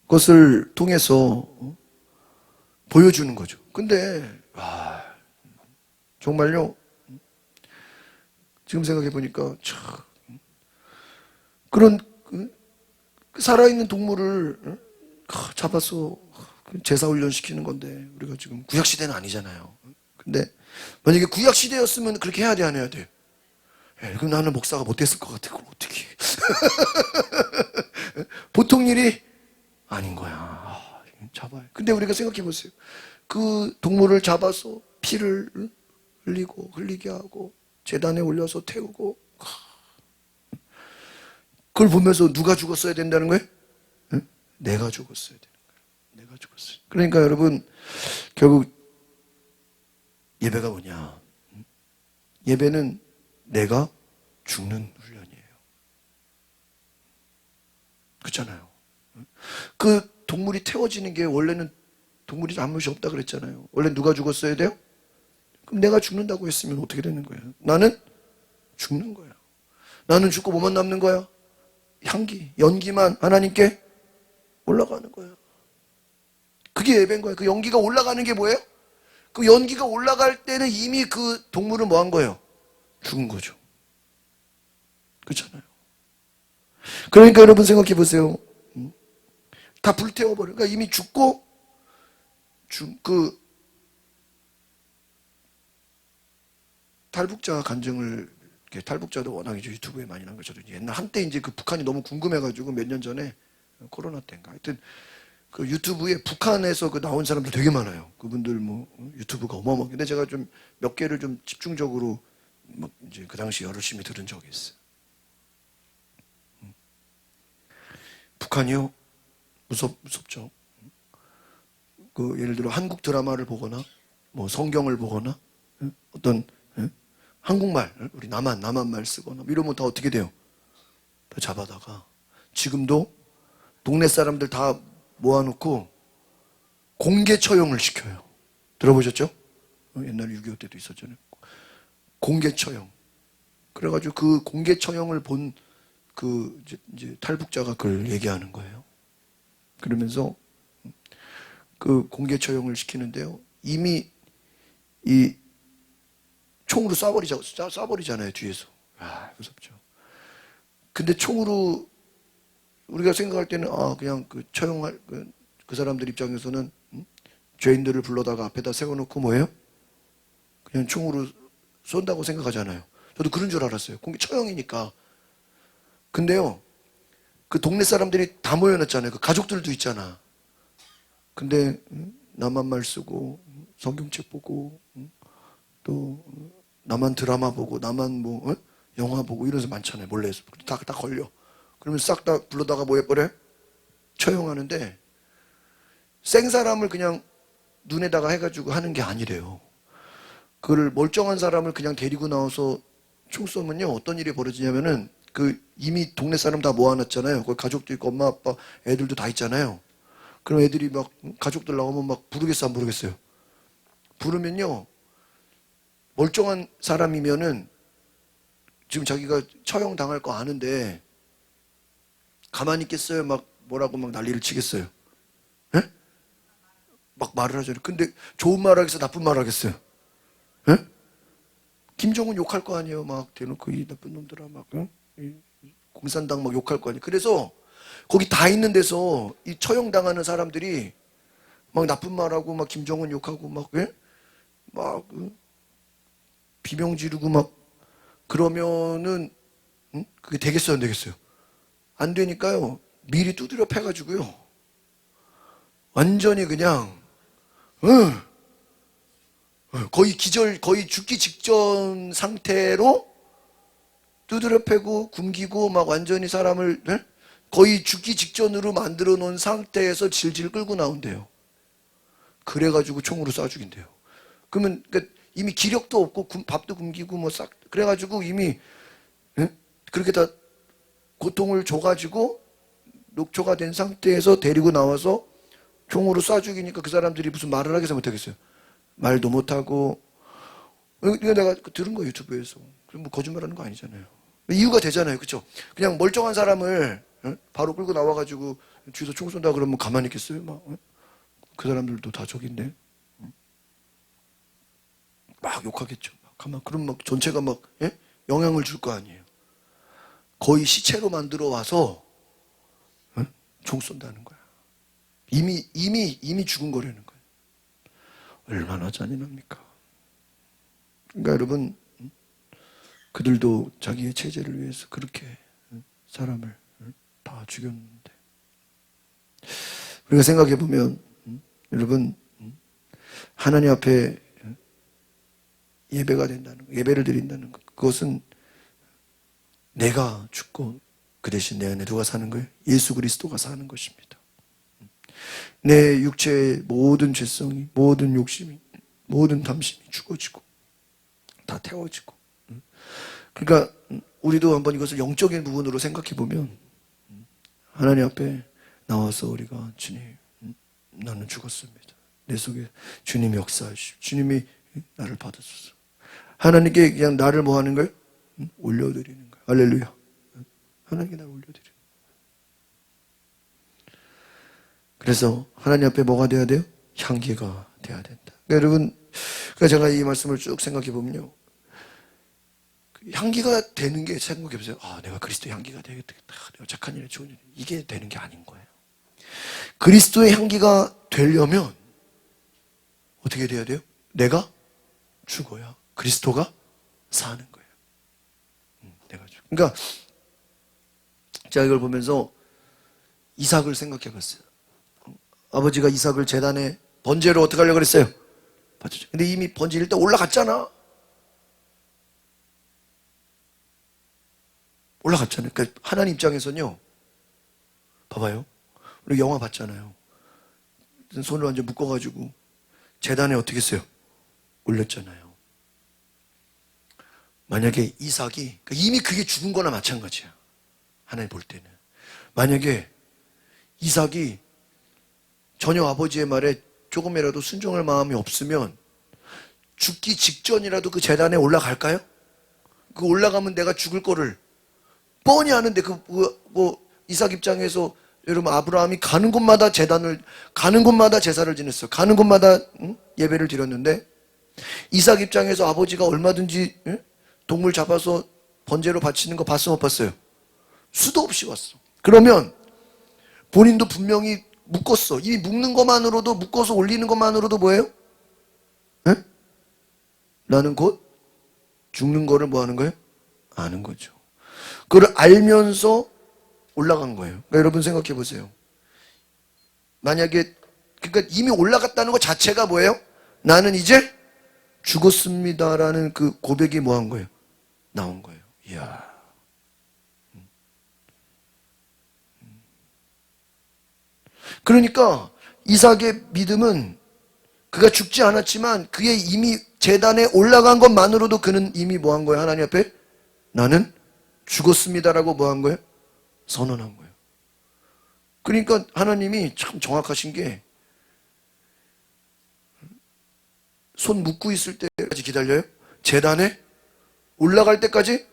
것을 통해서 보여주는 거죠. 근데, 정말요, 지금 생각해 보니까, 참, 그런, 살아있는 동물을 잡아서 제사훈련 시키는 건데, 우리가 지금 구약시대는 아니잖아요. 근데, 만약에 구약시대였으면 그렇게 해야 돼, 안 해야 돼? 그럼 나는 목사가 못됐을 것 같아. 그럼 어떻게? 보통 일이 아닌 거야. 잡아요. 근데 우리가 생각해 보세요. 그 동물을 잡아서 피를 흘리게 하고 제단에 올려서 태우고, 그걸 보면서 누가 죽었어야 된다는 거예요? 내가 죽었어야 되는 거예요. 내가 죽었어요. 그러니까 여러분, 결국 예배가 뭐냐? 예배는 내가 죽는 훈련이에요. 그렇잖아요. 그 동물이 태워지는 게 원래는 동물이 잘못이 없다 그랬잖아요. 원래 누가 죽었어야 돼요? 그럼 내가 죽는다고 했으면 어떻게 되는 거예요? 나는 죽는 거예요. 나는 죽고 뭐만 남는 거야? 향기, 연기만 하나님께 올라가는 거예요. 그게 예배인 거예요. 그 연기가 올라가는 게 뭐예요? 그 연기가 올라갈 때는 이미 그 동물은 뭐 한 거예요? 죽은 거죠. 그렇잖아요. 그러니까 여러분 생각해 보세요. 다 불태워버려. 그러니까 이미 죽고, 탈북자 간증을, 탈북자도 워낙 이제 유튜브에 많이 나온 거죠. 옛날 한때 이제 그 북한이 너무 궁금해가지고 몇 년 전에 코로나 때인가 하여튼 그 유튜브에 북한에서 그 나온 사람들 되게 많아요. 그분들 뭐 유튜브가 어마어마하게. 근데 제가 좀 몇 개를 좀 집중적으로 뭐 이제 그 당시 열심히 들은 적이 있어요. 북한이요? 무섭죠. 그 예를 들어 한국 드라마를 보거나 뭐 성경을 보거나 어떤 한국말, 우리 남한말 쓰거나 이러면 다 어떻게 돼요? 다 잡아다가 지금도 동네 사람들 다 모아놓고 공개 처형을 시켜요. 들어보셨죠? 옛날에 6.25 때도 있었잖아요. 공개 처형. 그래가지고 그 공개 처형을 본 그 이제 탈북자가 그걸 얘기하는 거예요. 그러면서 그 공개 처형을 시키는데요. 이미 이 총으로 쏴버리잖아요, 뒤에서. 아, 무섭죠. 근데 총으로 우리가 생각할 때는 그냥 그 처형할 그 사람들 입장에서는 죄인들을 불러다가 앞에다 세워놓고 뭐예요? 그냥 총으로 쏜다고 생각하잖아요. 저도 그런 줄 알았어요. 공개 처형이니까. 근데요, 그 동네 사람들이 다 모여놨잖아요. 그 가족들도 있잖아. 근데 나만 말 쓰고 성경책 보고 또 나만 드라마 보고 나만 뭐 영화 보고 이런 사 많잖아요. 몰래서 다 걸려. 그러면 싹 다 불러다가 뭐 해버려? 처형하는데 생 사람을 그냥 눈에다가 해가지고 하는 게 아니래요. 그걸 멀쩡한 사람을 그냥 데리고 나와서 총 쏘면요 어떤 일이 벌어지냐면은 그 이미 동네 사람 다 모아놨잖아요. 거기 가족도 있고 엄마 아빠 애들도 다 있잖아요. 그럼 애들이 막 가족들 나오면 막 부르겠어 안 부르겠어요? 부르면요 멀쩡한 사람이면은 지금 자기가 처형 당할 거 아는데 가만히 있겠어요? 막 뭐라고 막 난리를 치겠어요? 예? 막 말을 하잖아요. 근데 좋은 말 하겠어요? 나쁜 말 하겠어요? 예? 김정은 욕할 거 아니에요? 막 대놓고 이 나쁜 놈들아 막 공산당 막 욕할 거 아니에요? 그래서 거기 다 있는 데서 이 처형 당하는 사람들이 막 나쁜 말하고 막 김정은 욕하고 막 예? 막 비명 지르고 막 그러면은 그게 되겠어요 안 되겠어요? 안 되니까요 미리 두드려 패가지고요 완전히 그냥 거의 거의 죽기 직전 상태로 두드려 패고 굶기고 막 완전히 사람을 거의 죽기 직전으로 만들어 놓은 상태에서 질질 끌고 나온대요. 그래가지고 총으로 쏴 죽인대요. 그러면 그러니까 이미 기력도 없고 밥도 굶기고 뭐 싹 그래가지고 이미 그렇게 다 고통을 줘가지고 녹초가 된 상태에서 데리고 나와서 총으로 쏴 죽이니까 그 사람들이 무슨 말을 하겠어 못하겠어요. 말도 못하고 이거 내가 들은 거예요 유튜브에서. 그럼 뭐 거짓말하는 거 아니잖아요. 이유가 되잖아요, 그렇죠? 그냥 멀쩡한 사람을 바로 끌고 나와가지고 뒤에서 총 쏜다 그러면 가만히 있겠어요? 막 그 사람들도 다 적인데 막 욕하겠죠. 그럼 막 전체가 막 영향을 줄 거 아니에요. 거의 시체로 만들어 와서 총 쏜다는 거야. 이미 죽은 거라는 거예요. 얼마나 잔인합니까? 그러니까 여러분 그들도 자기의 체제를 위해서 그렇게 사람을 다 죽였는데 우리가 생각해 보면 여러분 하나님 앞에 예배가 된다는 거, 예배를 드린다는 것 그것은 내가 죽고 그 대신 내 안에 누가 사는 거예요? 예수 그리스도가 사는 것입니다. 내 육체의 모든 죄성이 모든 욕심이 모든 탐심이 죽어지고 다 태워지고 그러니까 우리도 한번 이것을 영적인 부분으로 생각해 보면 하나님 앞에 나와서 우리가 주님 나는 죽었습니다. 내 속에 주님이 역사하시고 주님이 나를 받으소서. 하나님께 그냥 나를 뭐 하는 거예요? 올려드리는 거예요. 할렐루야. 하나님께 나를 올려드리는 거예요. 그래서 하나님 앞에 뭐가 돼야 돼요? 향기가 돼야 된다. 그러니까 여러분 그러니까 제가 이 말씀을 쭉 생각해 보면요. 향기가 되는 게 생각해 보세요. 내가 그리스도의 향기가 되겠다. 내가 착한 일에 좋은 일. 이게 되는 게 아닌 거예요. 그리스도의 향기가 되려면 어떻게 돼야 돼요? 내가 죽어야 그리스도가 사는 거예요. 내가 죽어. 그러니까 제가 이걸 보면서 이삭을 생각해 봤어요. 아버지가 이삭을 제단에 번제로 어떻게 하려고 그랬어요? 근데 이미 번제 일단 올라갔잖아. 올라갔잖아요. 그러니까 하나님 입장에서는요. 봐봐요. 우리 영화 봤잖아요. 손을 완전 묶어가지고 제단에 어떻게 했어요? 올렸잖아요. 만약에 이삭이 그러니까 이미 그게 죽은 거나 마찬가지야. 하나님 볼 때는. 만약에 이삭이 전혀 아버지의 말에 조금이라도 순종할 마음이 없으면 죽기 직전이라도 그 제단에 올라갈까요? 그 올라가면 내가 죽을 거를 뻔히 아는데 이삭 입장에서 여러분, 아브라함이 가는 곳마다 가는 곳마다 제사를 지냈어요. 가는 곳마다 예배를 드렸는데, 이삭 입장에서 아버지가 얼마든지 동물 잡아서 번제로 바치는 거 봤어, 못 봤어요? 수도 없이 왔어. 그러면 본인도 분명히 묶었어. 이 묶는 것만으로도, 묶어서 올리는 것만으로도 뭐예요? 에? 나는 곧 죽는 거를 뭐 하는 거예요? 아는 거죠. 그걸 알면서 올라간 거예요. 그러니까 여러분 생각해 보세요. 만약에, 그러니까 이미 올라갔다는 것 자체가 뭐예요? 나는 이제 죽었습니다라는 그 고백이 뭐 한 거예요? 나온 거예요. 이야. 그러니까 이삭의 믿음은 그가 죽지 않았지만 그의 이미 제단에 올라간 것만으로도 그는 이미 뭐 한 거예요? 하나님 앞에 나는 죽었습니다라고 뭐 한 거예요? 선언한 거예요. 그러니까 하나님이 참 정확하신 게, 손 묶고 있을 때까지 기다려요? 제단에 올라갈 때까지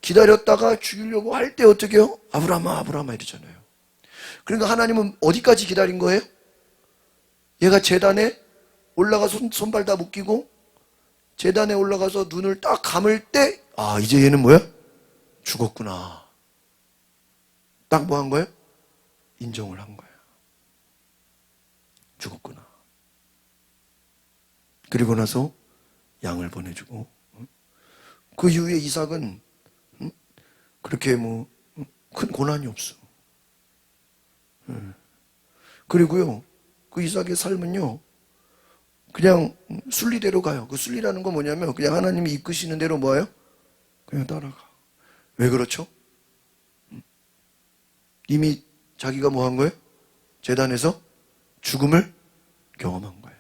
기다렸다가 죽이려고 할 때 어떻게 해요? 아브라함아, 아브라함아 이러잖아요. 그러니까 하나님은 어디까지 기다린 거예요? 얘가 제단에 올라가서 손발 다 묶이고 제단에 올라가서 눈을 딱 감을 때, 아, 이제 얘는 뭐야? 죽었구나. 딱 뭐 한 거예요? 인정을 한 거예요. 죽었구나. 그리고 나서 양을 보내주고, 그 이후에 이삭은 그렇게 뭐 큰 고난이 없어. 그리고요, 그 이삭의 삶은요, 그냥 순리대로 가요. 그 순리라는 건 뭐냐면 그냥 하나님이 이끄시는 대로 뭐예요? 그냥 따라가. 왜 그렇죠? 이미 자기가 뭐 한 거예요? 제단에서 죽음을 경험한 거예요.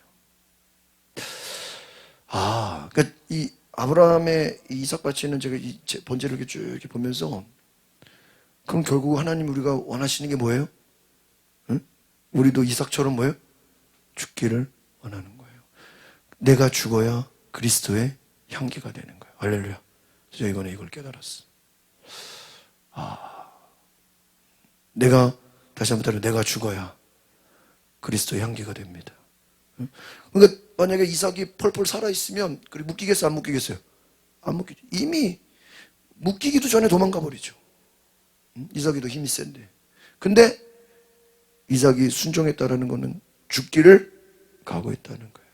아, 그러니까 이 아브라함의 이 이삭 바치는 제가 이 번제를 이렇게 쭉 이렇게 보면서, 그럼 결국 하나님 우리가 원하시는 게 뭐예요? 응? 우리도 이삭처럼 뭐예요? 죽기를 원하는 거예요. 내가 죽어야 그리스도의 향기가 되는 거예요. 할렐루야. 제가 이번에 이걸 깨달았어. 내가, 다시 한번 따라, 내가 죽어야 그리스도의 향기가 됩니다. 그러니까 만약에 이삭이 펄펄 살아있으면 그래 묶이겠어요? 안 묶이겠어요? 안 묶이죠. 이미 묶이기도 전에 도망가 버리죠. 이삭이 더 힘이 센데. 근데 이삭이 순종했다라는 것은 죽기를 각오했다는 거예요.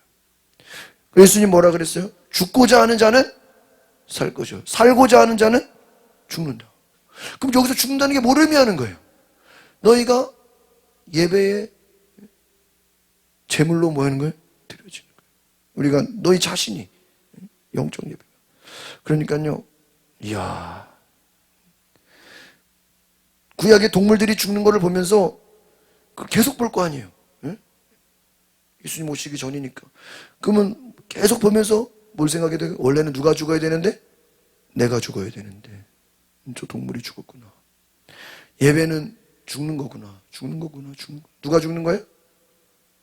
예수님 뭐라 그랬어요? 죽고자 하는 자는 살 것이요, 살고자 하는 자는 죽는다. 그럼 여기서 죽는다는 게 뭘 의미하는 거예요? 너희가 예배에 제물로 뭐 하는 거예요? 드려지는 거예요. 우리가 너희 자신이 영적 예배. 그러니까요, 이야, 구약의 동물들이 죽는 거를 보면서 계속 볼 거 아니에요. 예? 예수님 오시기 전이니까. 그러면 계속 보면서 뭘 생각해야 돼요? 원래는 누가 죽어야 되는데? 내가 죽어야 되는데. 저 동물이 죽었구나. 예배는 죽는 거구나. 죽는 거구나. 누가 죽는 거예요?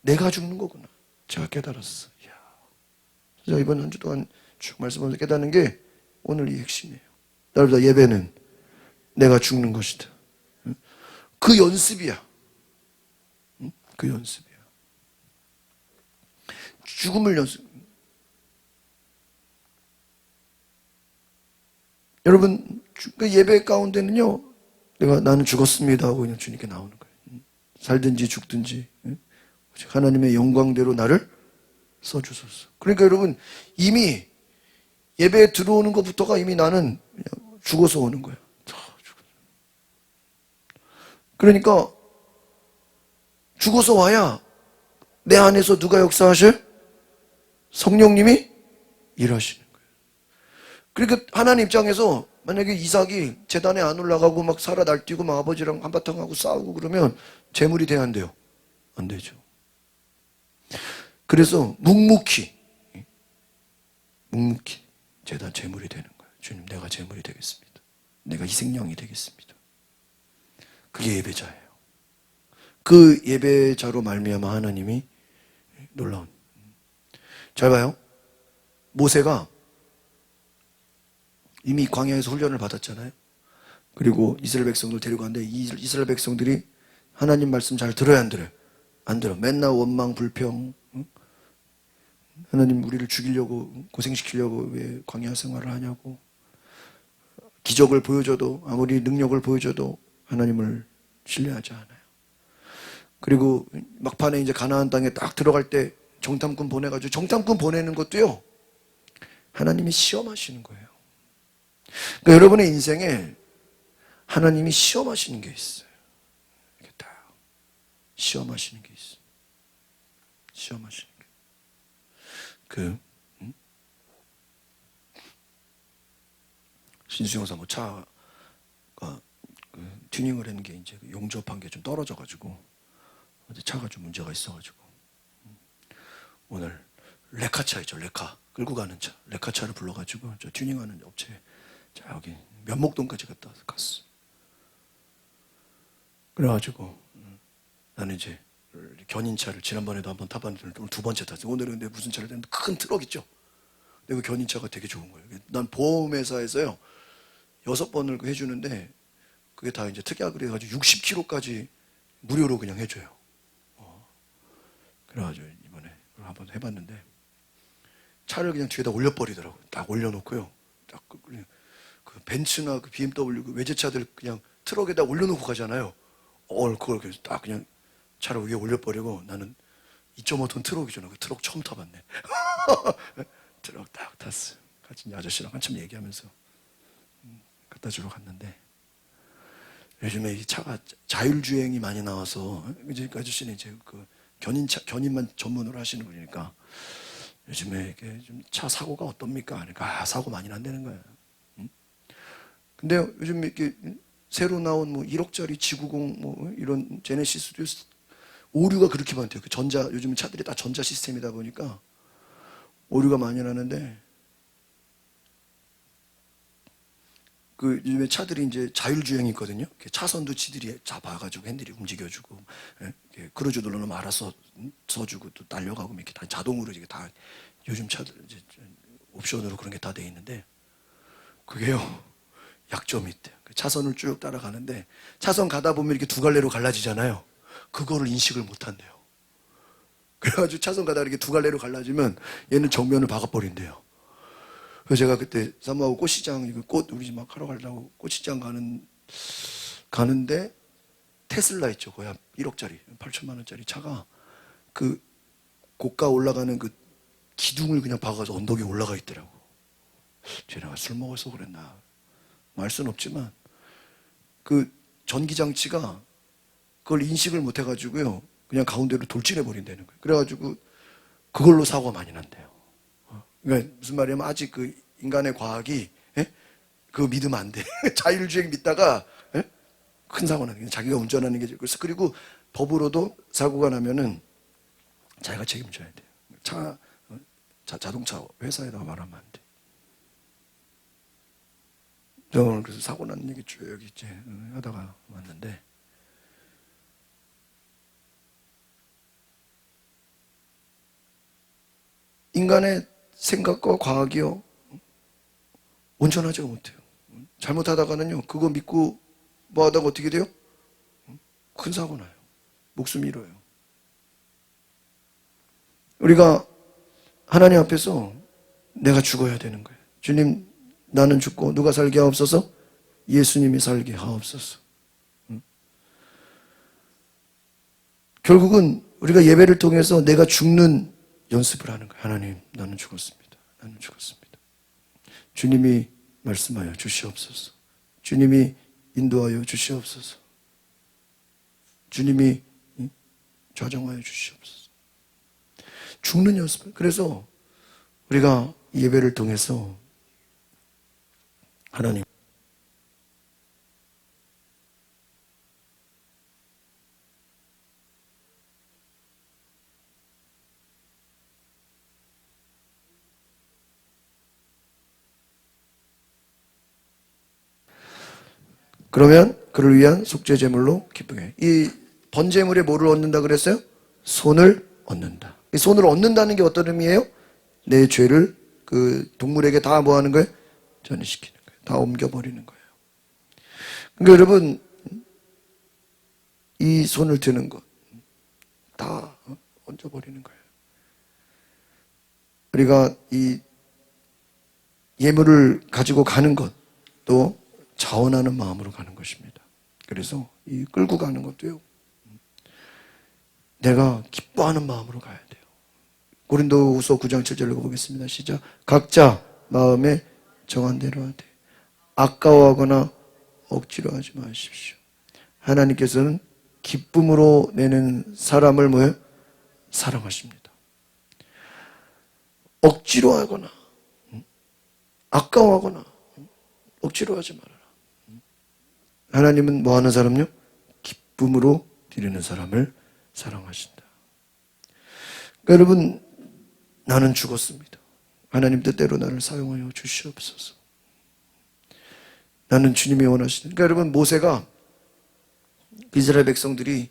내가 죽는 거구나. 제가 깨달았어. 이야. 제가 이번 한 주 동안 쭉 말씀하면서 깨닫는 게 오늘 이 핵심이에요. 여러분, 예배는 내가 죽는 것이다. 그 연습이야. 그 연습이야. 죽음을 연습. 여러분, 그 예배 가운데는요, 나는 죽었습니다 하고 그냥 주님께 나오는 거예요. 살든지 죽든지 하나님의 영광대로 나를 써주소서. 그러니까 여러분, 이미 예배에 들어오는 것부터가 이미 나는 그냥 죽어서 오는 거예요. 그러니까 죽어서 와야 내 안에서 누가 역사하셔요? 성령님이 일하시는 거예요. 그러니까 하나님 입장에서 만약에 이삭이 제단에 안 올라가고 막 살아 날뛰고 막 아버지랑 한바탕 하고 싸우고 그러면 제물이 돼야 안 돼요? 안 되죠. 그래서 묵묵히 제단 제물이 되는 거예요. 주님, 내가 제물이 되겠습니다. 내가 희생양이 되겠습니다. 그게 예배자예요. 그 예배자로 말미암아 하나님이 놀라운. 잘 봐요. 모세가 이미 광야에서 훈련을 받았잖아요. 그리고 이스라엘 백성들 데리고 갔는데 이 이스라엘 백성들이 하나님 말씀 잘 들어야 안 들어요? 안 들어. 맨날 원망, 불평. 응? 하나님 우리를 죽이려고, 고생시키려고 왜 광야 생활을 하냐고. 기적을 보여줘도, 아무리 능력을 보여줘도 하나님을 신뢰하지 않아요. 그리고 막판에 이제 가나안 땅에 딱 들어갈 때 정탐꾼 보내가지고, 정탐꾼 보내는 것도요, 하나님이 시험하시는 거예요. 그러니까 여러분의 인생에 하나님이 시험하시는 게 있어요. 이렇게 다 시험하시는 게 있어요. 시험하시는 게. 신수영 사모 차가 튜닝을 했는 게 이제 용접한 게 좀 떨어져가지고 차가 좀 문제가 있어가지고 오늘 레카차 있죠, 레카 끌고 가는 차, 레카차를 불러가지고 저 튜닝하는 업체 저기 면목동까지 갔어. 그래가지고 나는 이제 견인차를 지난번에도 한번 타봤는데 오늘 두 번째 탔어요. 오늘은 근데 무슨 차를 탔는데 큰 트럭 있죠. 근데 그 견인차가 되게 좋은 거예요. 난 보험회사에서요 6번을 해주는데 그게 다 이제 특약을 해가지고 60km까지 무료로 그냥 해줘요. 그래가지고 이번에 그걸 한번 해봤는데 차를 그냥 뒤에다 올려버리더라고요. 딱 올려놓고요. 딱 그 벤츠나 그 BMW 그 외제차들 그냥 트럭에다 올려놓고 가잖아요. 그걸 딱 그냥 차를 위에 올려버리고 나는 2.5톤 트럭이잖아. 그 트럭 처음 타봤네. 트럭 딱 탔어. 같이 아저씨랑 한참 얘기하면서 갖다 주러 갔는데 요즘에 이 차가 자율주행이 많이 나와서 이제 그 아저씨는 이제 그 견인만 전문으로 하시는 분이니까 요즘에 이게 좀 차 사고가 어떻습니까? 그러니까 사고 많이 난다는 거예요. 근데 요즘 이렇게 새로 나온 뭐 1억짜리 G90 뭐 이런 제네시스도 오류가 그렇게 많대요. 그 요즘 차들이 다 전자 시스템이다 보니까 오류가 많이 나는데 그 요즘에 차들이 이제 자율주행이 있거든요. 차선도 지들이 잡아가지고 핸들이 움직여주고, 크루즈 눌러놓으면 알아서 서주고 또 날려가고 이렇게 다 자동으로 이게 다 요즘 차들 이제 옵션으로 그런 게 다 돼 있는데 그게요 약점이 있대요. 차선을 쭉 따라가는데 차선 가다 보면 이렇게 두 갈래로 갈라지잖아요. 그거를 인식을 못 한대요. 그래가지고 차선 가다 이렇게 두 갈래로 갈라지면 얘는 정면을 박아버린대요. 그래서 제가 그때 사모하고 꽃시장 꽃 우리 집 막 하러 가려고 꽃시장 가는데 테슬라 있죠. 거의 한 1억짜리 8천만 원짜리 차가 그 고가 올라가는 그 기둥을 그냥 박아서 언덕에 올라가 있더라고. 쟤네가 술 먹어서 그랬나 말 수는 없지만 그 전기장치가 그걸 인식을 못 해가지고요 그냥 가운데로 돌진해 버린다는 거예요. 그래가지고 그걸로 사고가 많이 난대요. 그러니까 무슨 말이냐면 아직 그 인간의 과학이 그거 믿으면 안 돼. 자율주행 믿다가 큰 사고 나는 게 자기가 운전하는 게 그래서 그리고 법으로도 사고가 나면은 자기가 책임져야 돼요. 자동차 회사에다가 말하면 안 돼. 저 오늘 그래서 사고 난 얘기 쭉 이제 하다가 왔는데 인간의 생각과 과학이요 온전하지가 못해요. 잘못하다가는요 그거 믿고 뭐 하다가 어떻게 돼요? 큰 사고 나요. 목숨 잃어요. 우리가 하나님 앞에서 내가 죽어야 되는 거예요. 주님 나는 죽고 누가 살게 하옵소서? 예수님이 살게 하옵소서. 결국은 우리가 예배를 통해서 내가 죽는 연습을 하는 거예요. 하나님 나는 죽었습니다. 나는 죽었습니다. 주님이 말씀하여 주시옵소서. 주님이 인도하여 주시옵소서. 주님이 좌정하여 주시옵소서. 죽는 연습. 그래서 우리가 예배를 통해서 하나님 그러면 그를 위한 속죄 제물로 기쁘게. 이 번제물에 뭐를 얻는다 그랬어요? 손을 얻는다. 이 손을 얻는다는 게 어떤 의미예요? 내 죄를 그 동물에게 다 뭐 하는 거예요? 전이시키는 거예요. 다 옮겨버리는 거예요. 그러니까 여러분 이 손을 드는 것 다 얹어버리는 거예요. 우리가 이 예물을 가지고 가는 것도 자원하는 마음으로 가는 것입니다. 그래서 이 끌고 가는 것도요, 내가 기뻐하는 마음으로 가야 돼요. 고린도후서 9장 7절 읽어보겠습니다. 시작. 각자 마음에 정한 대로 하되 아까워하거나 억지로 하지 마십시오. 하나님께서는 기쁨으로 내는 사람을 뭐예요? 사랑하십니다. 억지로 하거나 아까워하거나 억지로 하지 말아라. 하나님은 뭐 하는 사람요? 기쁨으로 드리는 사람을 사랑하신다. 그러니까 여러분, 나는 죽었습니다. 하나님 뜻대로 나를 사용하여 주시옵소서. 나는 주님이 원하시는. 그러니까 여러분, 모세가 이스라엘 백성들이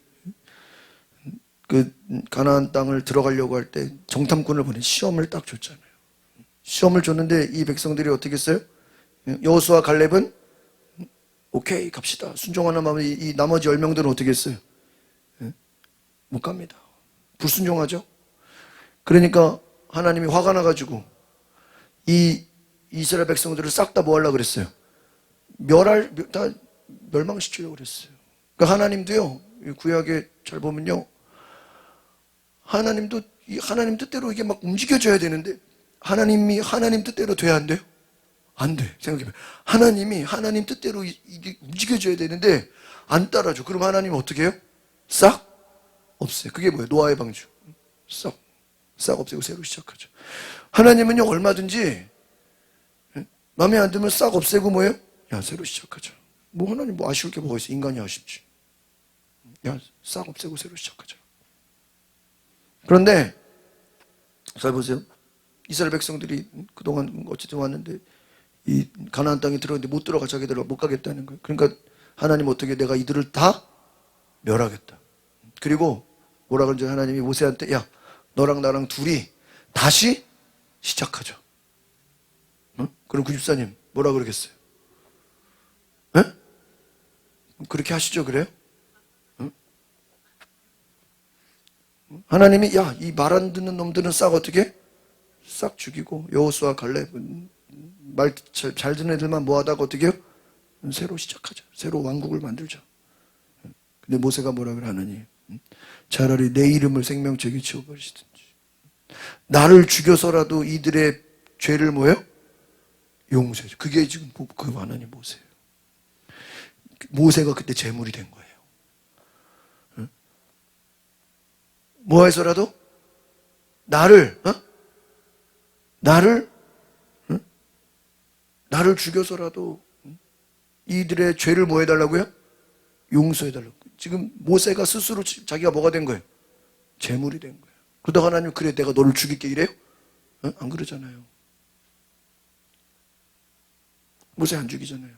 그 가나안 땅을 들어가려고 할 때 정탐꾼을 보내 시험을 딱 줬잖아요. 시험을 줬는데 이 백성들이 어떻게 했어요? 여호수아 갈렙은 오케이 갑시다 순종하는 마음에 이 나머지 10명들은 어떻게 했어요? 못 갑니다. 불순종하죠. 그러니까 하나님이 화가 나가지고 이 이스라엘 백성들을 싹 다 뭐 하려고 그랬어요? 다 멸망시키려고 그랬어요. 그러니까 하나님도요, 구약에 잘 보면요, 하나님도 하나님 뜻대로 이게 막 움직여져야 되는데 하나님이 하나님 뜻대로 돼야 안 돼요? 안 돼. 생각해봐요. 하나님이 하나님 뜻대로 이게 움직여져야 되는데 안 따라줘. 그럼 하나님은 어떻게 해요? 싹 없애요. 그게 뭐예요? 노아의 방주. 싹 없애고 새로 시작하죠. 하나님은요, 얼마든지 마음에 안 들면 싹 없애고 뭐예요? 야, 새로 시작하자. 뭐 하나님 뭐 아쉬울 게 뭐가 있어? 인간이 아쉽지. 야, 싹 없애고 새로 시작하자. 그런데 잘 보세요. 이스라엘 백성들이 그동안 어쨌든 왔는데 이 가나안 땅에 들어갔는데 못 들어가, 자기들 못 가겠다는 거예요. 그러니까 하나님 어떻게, 내가 이들을 다 멸하겠다. 그리고 뭐라 그러죠? 하나님이 모세한테, 야, 너랑 나랑 둘이 다시 시작하자. 어? 그럼 구집사님 뭐라 그러겠어요? 에? 그렇게 하시죠, 그래요? 어? 하나님이, 야, 이 말 안 듣는 놈들은 싹 어떻게? 싹 죽이고, 여호수아 갈렙은 말 잘 듣는 애들만 모아다가 어떻게 해요? 새로 시작하자. 새로 왕국을 만들자. 근데 모세가 뭐라 그래, 하나님? 차라리 내 이름을 생명책에 지워버리시든지 나를 죽여서라도 이들의 죄를 뭐예요? 용서해 줘. 그게 지금 그 하나님 모세예요. 모세가 그때 제물이 된 거예요. 뭐 해서라도 나를 죽여서라도 이들의 죄를 뭐 해달라고요? 용서해달라고. 지금 모세가 스스로 자기가 뭐가 된 거예요? 제물이 된 거예요. 그러다가 하나님, 그래 내가 너를 죽일게 이래요? 안 그러잖아요. 모세 안 죽이잖아요.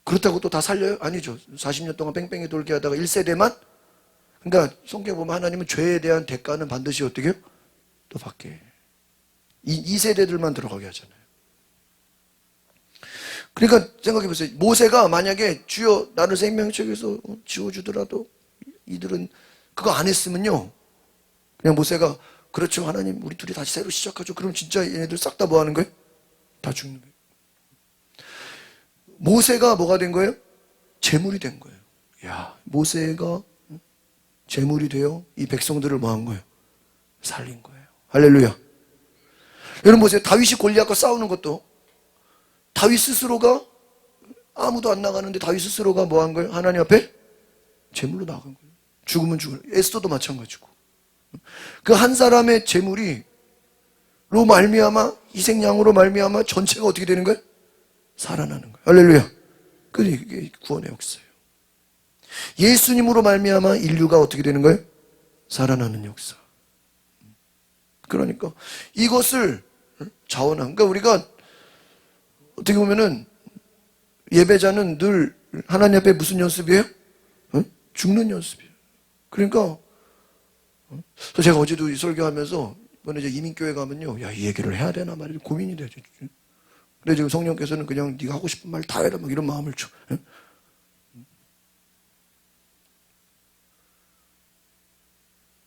그렇다고 또 다 살려요? 아니죠. 40년 동안 뺑뺑이 돌게 하다가 1세대만. 그러니까 성경에 보면 하나님은 죄에 대한 대가는 반드시 어떻게 해요? 또 받게. 2세대들만 들어가게 하잖아요. 그러니까 생각해 보세요. 모세가 만약에 주여 나를 생명책에서 지워주더라도 이들은 그거 안 했으면요, 그냥 모세가 그렇죠 하나님 우리 둘이 다시 새로 시작하죠. 그럼 진짜 얘네들 싹 다 뭐 하는 거예요? 다 죽는 거예요. 모세가 뭐가 된 거예요? 제물이 된 거예요. 야, 모세가 제물이 되어 이 백성들을 뭐 한 거예요? 살린 거예요. 할렐루야. 여러분 보세요. 다윗이 골리앗과 싸우는 것도 다윗 스스로가, 아무도 안 나가는데 다윗 스스로가 뭐 한 거예요? 하나님 앞에 제물로 나간 거예요. 죽으면 죽어요. 에스더도 마찬가지고. 그 한 사람의 제물이 로 말미암아, 희생양으로 말미암아 전체가 어떻게 되는 거예요? 살아나는 거예요. 할렐루야. 그게 구원의 역사예요. 예수님으로 말미암아 인류가 어떻게 되는 거예요? 살아나는 역사. 그러니까 이것을 자원한, 그러니까 우리가 어떻게 보면은 예배자는 늘 하나님 앞에 무슨 연습이에요? 죽는 연습이에요. 그러니까 제가 어제도 설교하면서 이번에 이제 이민교회 가면요, 야, 이 얘기를 해야 되나 말이야 고민이 되죠. 근데 지금 성령께서는 그냥 네가 하고 싶은 말 다 해라 막 이런 마음을 줘.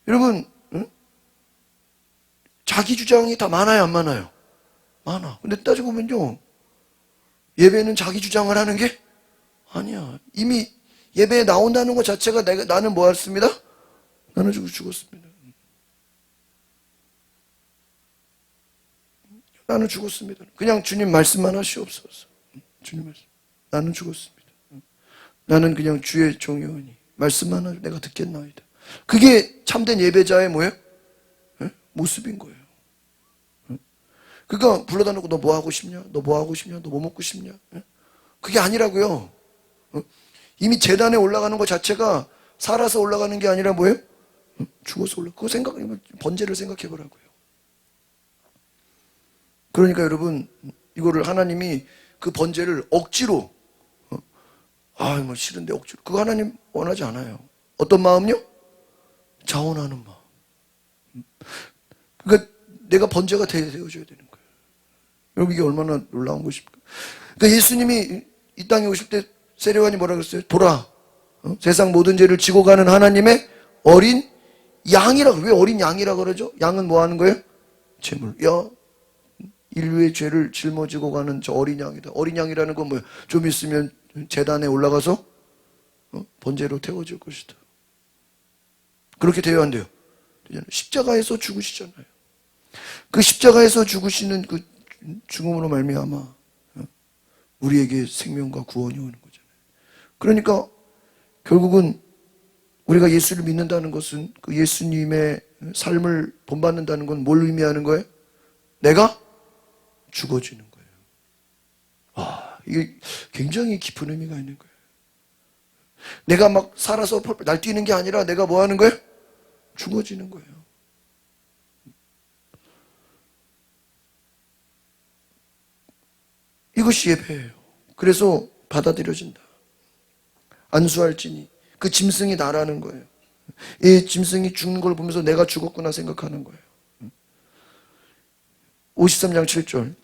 여러분, 자기 주장이 다 많아요, 안 많아요? 많아. 근데 따지고 보면요, 예배는 자기 주장을 하는 게 아니야. 이미 예배에 나온다는 것 자체가 나는 뭐 했습니다? 나는 죽었습니다. 나는 죽었습니다. 그냥 주님 말씀만 하시옵소서. 주님 말씀. 나는 죽었습니다. 나는 그냥 주의 종이오니 말씀만 하고 내가 듣겠나이다. 그게 참된 예배자의 뭐예요? 모습인 거예요. 그러니까 불러다 놓고 너 뭐 하고 싶냐? 너 뭐 하고 싶냐? 너 뭐 먹고 싶냐? 그게 아니라고요. 이미 제단에 올라가는 것 자체가 살아서 올라가는 게 아니라 뭐예요? 죽어서 올라. 그거 번제를 생각해 보라고요. 그러니까 여러분, 이거를 하나님이 그 번제를 억지로, 뭐 싫은데 억지로. 그거 하나님 원하지 않아요. 어떤 마음요? 자원하는 마음. 그러니까 내가 번제가 되어줘야 되는 거예요. 여러분, 이게 얼마나 놀라운 것입니까? 그러니까 예수님이 이 땅에 오실 때 세례요한이 뭐라 그랬어요? 돌아. 세상 모든 죄를 지고 가는 하나님의 어린 양이라고. 왜 어린 양이라고 그러죠? 양은 뭐 하는 거예요? 제물. 인류의 죄를 짊어지고 가는 저 어린 양이다. 어린 양이라는 건 뭐예요? 좀 있으면 제단에 올라가서 번제로 태워질 것이다. 그렇게 돼야 안 돼요. 십자가에서 죽으시잖아요. 그 십자가에서 죽으시는 그 죽음으로 말미암아 우리에게 생명과 구원이 오는 거잖아요. 그러니까 결국은 우리가 예수를 믿는다는 것은 그 예수님의 삶을 본받는다는 건 뭘 의미하는 거예요? 내가 죽어지는 거예요. 이게 굉장히 깊은 의미가 있는 거예요. 내가 막 살아서 날뛰는 게 아니라 내가 뭐 하는 거예요? 죽어지는 거예요. 이것이 예배예요. 그래서 받아들여진다. 안수할지니 그 짐승이 나라는 거예요. 이 짐승이 죽는 걸 보면서 내가 죽었구나 생각하는 거예요. 53장 7절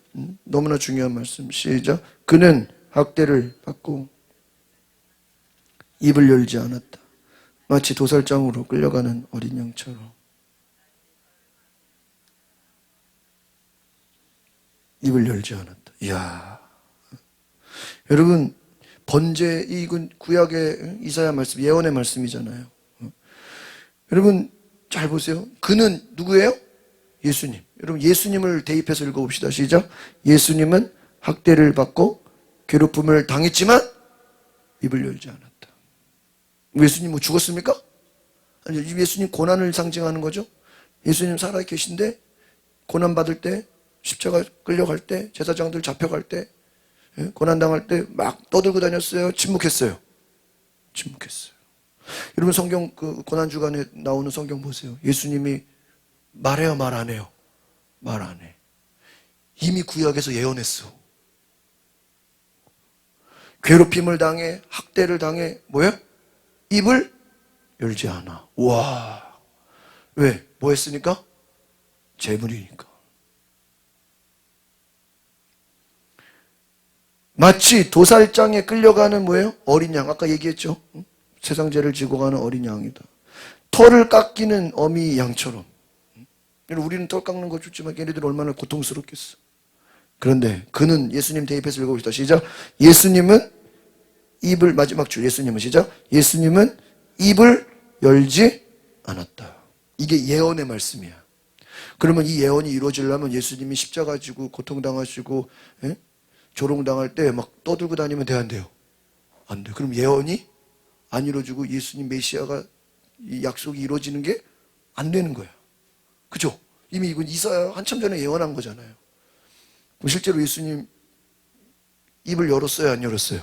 너무나 중요한 말씀. 시작. 그는 학대를 받고 입을 열지 않았다. 마치 도살장으로 끌려가는 어린 양처럼. 입을 열지 않았다. 이야. 여러분, 번제, 이건 구약의 이사야 말씀, 예언의 말씀이잖아요. 여러분, 잘 보세요. 그는 누구예요? 예수님. 여러분, 예수님을 대입해서 읽어봅시다. 시작. 예수님은 학대를 받고 괴롭힘을 당했지만 입을 열지 않았다. 예수님 뭐 죽었습니까? 아니, 예수님 고난을 상징하는 거죠. 예수님 살아 계신데 고난받을 때, 십자가 끌려갈 때, 제사장들 잡혀갈 때, 고난당할 때 막 떠들고 다녔어요? 침묵했어요? 침묵했어요. 여러분, 성경 그 고난주간에 나오는 성경 보세요. 예수님이 말해요, 말 안 해요? 말 안 해. 이미 구약에서 예언했어. 괴롭힘을 당해, 학대를 당해, 뭐야? 입을 열지 않아. 와. 왜? 뭐 했으니까? 제물이니까. 마치 도살장에 끌려가는 뭐예요? 어린 양. 아까 얘기했죠? 세상 죄를 지고 가는 어린 양이다. 털을 깎이는 어미 양처럼. 우리는 털 깎는 거 좋지만 걔네들 얼마나 고통스럽겠어. 그런데 그는 예수님 대입해서 읽어봅시다. 시작. 예수님은 입을, 마지막 줄 예수님은 시작. 예수님은 입을 열지 않았다. 이게 예언의 말씀이야. 그러면 이 예언이 이루어지려면 예수님이 십자가 지고 고통당하시고 조롱당할 때 막 떠들고 다니면 돼, 안 돼요? 안 돼. 그럼 예언이 안 이루어지고 예수님 메시아가 이 약속이 이루어지는 게 안 되는 거야. 그죠? 이미 이건 이사야 한참 전에 예언한 거잖아요. 실제로 예수님 입을 열었어요, 안 열었어요?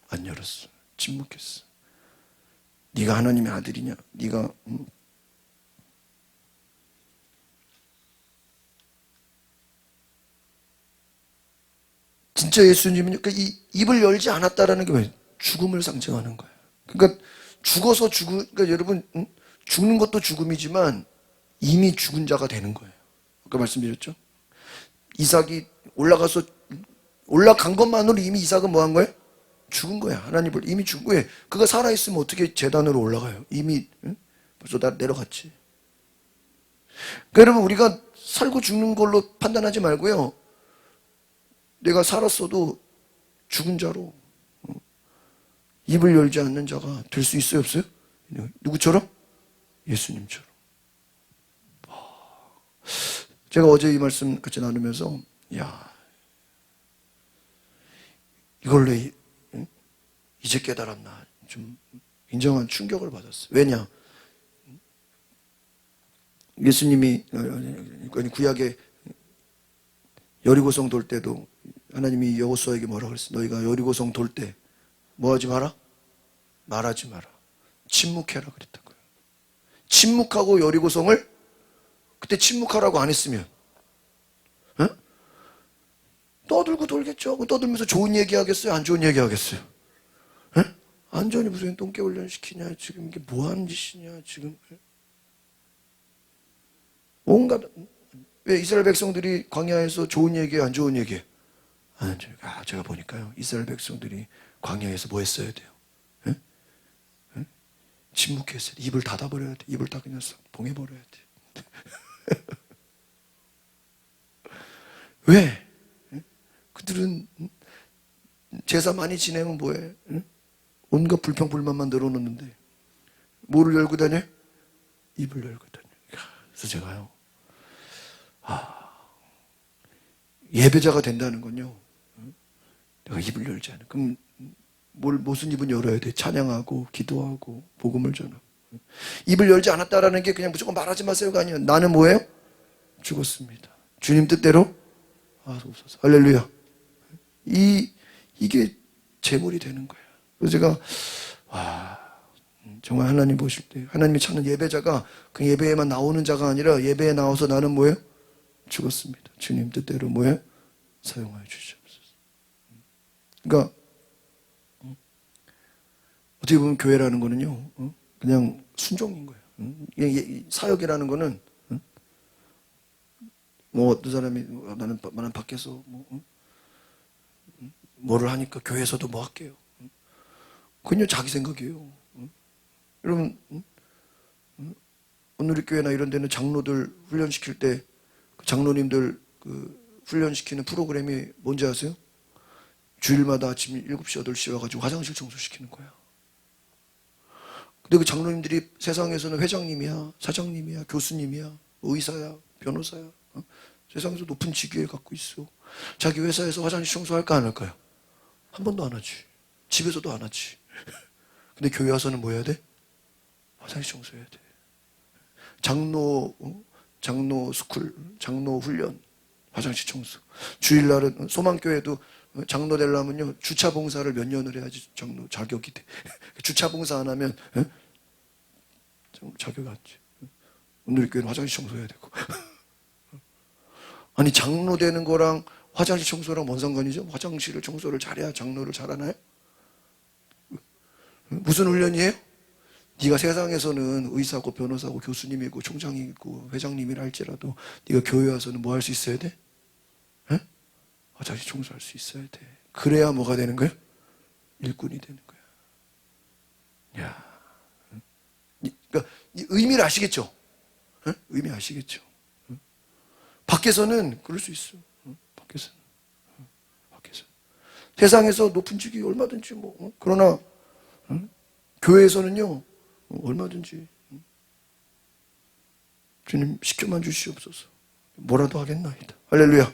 안 열었어. 침묵했어. 네가 하나님의 아들이냐? 네가 진짜 예수님은 이 입을 열지 않았다라는 게 뭐예요? 죽음을 상징하는 거예요. 그러니까 그러니까 여러분 죽는 것도 죽음이지만 이미 죽은 자가 되는 거예요. 아까 말씀드렸죠? 이삭이 올라간 것만으로 이미 이삭은 뭐 한 거예요? 죽은 거야. 하나님 이미 죽은 거예요. 그가 살아있으면 어떻게 제단으로 올라가요? 이미 벌써 다 내려갔지. 그러니까 여러분, 우리가 살고 죽는 걸로 판단하지 말고요. 내가 살았어도 죽은 자로 입을 열지 않는 자가 될 수 있어요, 없어요? 누구처럼? 예수님처럼. 제가 어제 이 말씀 같이 나누면서, 야, 이걸 왜 이제 깨달았나, 좀 굉장한 충격을 받았어요. 왜냐? 예수님이 구약의 여리고성 돌 때도 하나님이 여호수아에게 뭐라 그랬어요? 너희가 여리고성 돌 때 뭐 하지 마라? 말하지 마라. 침묵해라 그랬던 거예요. 침묵하고 여리고성을 그때 침묵하라고 안 했으면 어? 떠들고 돌겠죠. 떠들면서 좋은 얘기 하겠어요? 안 좋은 얘기 하겠어요? 어? 안전히 무슨 똥개 훈련 시키냐? 지금 이게 뭐 하는 짓이냐? 지금 온갖 왜 이스라엘 백성들이 광야에서 좋은 얘기예요? 안 좋은 얘기예요? 제가 보니까요. 이스라엘 백성들이 광야에서 뭐 했어야 돼요? 에? 에? 침묵했어요. 입을 닫아버려야 돼. 입을 다 그냥 싹 봉해버려야 돼. 왜? 그들은 제사 많이 지내면 뭐해? 온갖 불평불만만 늘어놓는데 뭐를 열고 다녀? 입을 열고 다녀. 그래서 제가요. 예배자가 된다는 건요. 내가 입을 열지 않아. 그럼 무슨 입은 열어야 돼? 찬양하고 기도하고 복음을 전하고. 입을 열지 않았다라는 게 그냥 무조건 말하지 마세요가 아니에요. 나는 뭐예요? 죽었습니다. 주님 뜻대로 하소서. 할렐루야. 이게 제물이 되는 거예요. 그래서 제가 정말 하나님 보실 때 하나님이 찾는 예배자가 그 예배에만 나오는 자가 아니라 예배에 나와서 나는 뭐예요? 죽었습니다. 주님 뜻대로 뭐예요? 사용하여 주시옵소서. 그러니까 어떻게 보면 교회라는 거는요, 그냥 순종인 거예요. 사역이라는 거는 뭐 어떤 사람이 나는 밖에서 뭐를 하니까 교회에서도 뭐 할게요. 그냥 자기 생각이에요. 여러분, 오늘의 교회나 이런 데는 장로들 훈련시킬 때 장로님들 훈련시키는 프로그램이 뭔지 아세요? 주일마다 아침 7시, 8시에 와가지고 화장실 청소시키는 거야. 근데 그 장로님들이 세상에서는 회장님이야, 사장님이야, 교수님이야, 의사야, 변호사야. 세상에서 높은 직위에 갖고 있어. 자기 회사에서 화장실 청소할까 안 할까요? 한 번도 안 하지. 집에서도 안 하지. 근데 교회 와서는 뭐 해야 돼? 화장실 청소해야 돼. 장로 스쿨, 장로 훈련, 화장실 청소. 주일날은 소망교회도 장로 되려면요 주차 봉사를 몇 년을 해야지 장로 자격이 돼. 주차 봉사 안 하면 자격이 안 돼. 오늘 교회는 화장실 청소해야 되고. 아니 장로 되는 거랑 화장실 청소랑 뭔 상관이죠? 화장실을 청소를 잘해야 장로를 잘하나요? 무슨 훈련이에요? 네가 세상에서는 의사고 변호사고 교수님이고 총장이고 회장님이라 할지라도 네가 교회 와서는 뭐 할 수 있어야 돼? 에? 화장실 청소할 수 있어야 돼. 그래야 뭐가 되는 거야? 일꾼이 되는 거야. 야, 그러니까 이 의미를 아시겠죠? 에? 의미 아시겠죠? 밖에서는 그럴 수 있어. 밖에서는. 세상에서 높은 직위 얼마든지 그러나 교회에서는요 얼마든지 주님 시켜만 주시옵소서. 뭐라도 하겠나이다. 할렐루야.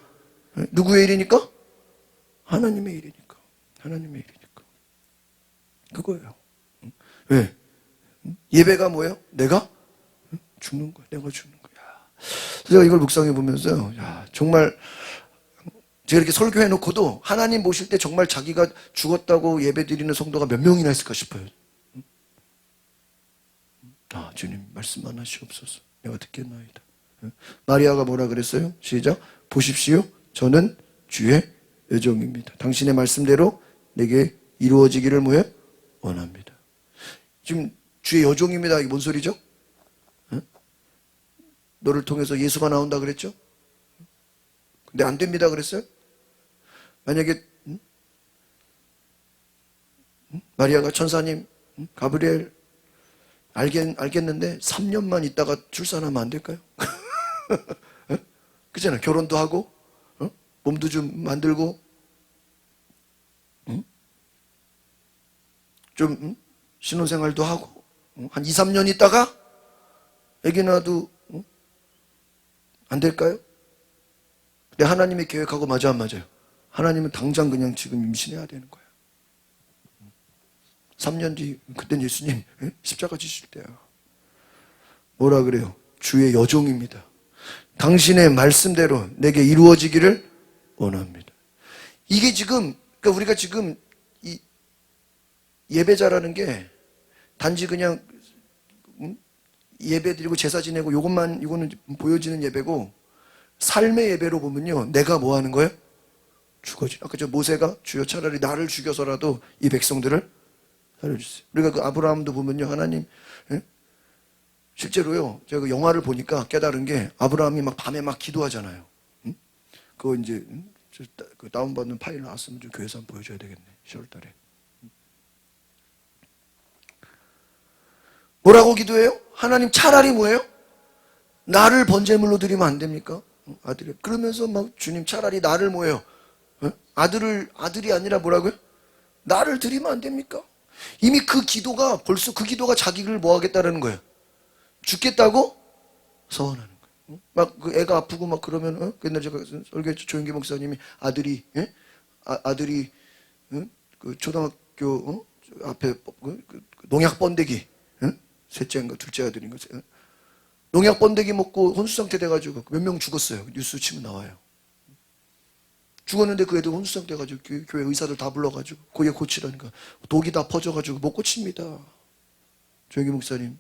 누구의 일이니까? 하나님의 일이니까. 하나님의 일이니까. 그거예요. 왜? 예배가 뭐예요? 내가 죽는 거야. 내가 죽는 거야. 제가 이걸 묵상해 보면서 정말 제가 이렇게 설교해 놓고도 하나님 보실 때 정말 자기가 죽었다고 예배 드리는 성도가 몇 명이나 있을까 싶어요. 주님 말씀만 하시옵소서. 내가 듣겠나이다. 마리아가 뭐라 그랬어요? 시작. 보십시오. 저는 주의 여종입니다. 당신의 말씀대로 내게 이루어지기를 뭐예요? 원합니다. 지금 주의 여종입니다. 이게 뭔 소리죠? 너를 통해서 예수가 나온다 그랬죠? 근데 안 됩니다 그랬어요? 만약에 마리아가 천사님 가브리엘 알겠는데 3년만 있다가 출산하면 안 될까요? 그렇잖아요. 결혼도 하고, 몸도 좀 만들고, 좀 신혼생활도 하고, 한 2, 3년 있다가 애기 낳아도 안 될까요? 근데 하나님의 계획하고 맞아 안 맞아요? 하나님은 당장 그냥 지금 임신해야 되는 거예요. 3년 뒤 그땐 예수님 십자가 지실 때야. 뭐라 그래요? 주의 여종입니다. 당신의 말씀대로 내게 이루어지기를 원합니다. 이게 지금 그러니까 우리가 지금 이 예배자라는 게 단지 그냥 예배 드리고 제사 지내고 이거는 보여지는 예배고, 삶의 예배로 보면요, 내가 뭐 하는 거예요? 죽어지. 아까 저 모세가 주여 차라리 나를 죽여서라도 이 백성들을 살려주세요. 우리가 그 아브라함도 보면요, 하나님, 실제로요, 제가 그 영화를 보니까 깨달은 게, 아브라함이 막 밤에 막 기도하잖아요. 그거 이제 그 다운받는 파일 나왔으면 좀 교회에서 한번 보여줘야 되겠네, 10월달에. 뭐라고 기도해요? 하나님 차라리 뭐예요? 나를 번제물로 드리면 안 됩니까? 아들이. 그러면서 막 주님 차라리 나를 뭐예요? 아들이 아니라 뭐라고요? 나를 드리면 안 됩니까? 이미 그 기도가 벌써 그 기도가 자기를 뭐 하겠다라는 거예요. 죽겠다고 서원하는 거예요. 막 그 애가 아프고 막 그러면 옛날 제가 설교 조영기 목사님이 아들이 그 초등학교 앞에 그 농약 번데기 셋째인가 둘째 아들인가 농약 번데기 먹고 혼수 상태 돼가지고 몇 명 죽었어요. 뉴스 치면 나와요. 죽었는데 그 애들 혼수 상태 돼가지고 교회 의사들 다 불러가지고 거기에 고치라니까 독이 다 퍼져가지고 못 고칩니다. 조영기 목사님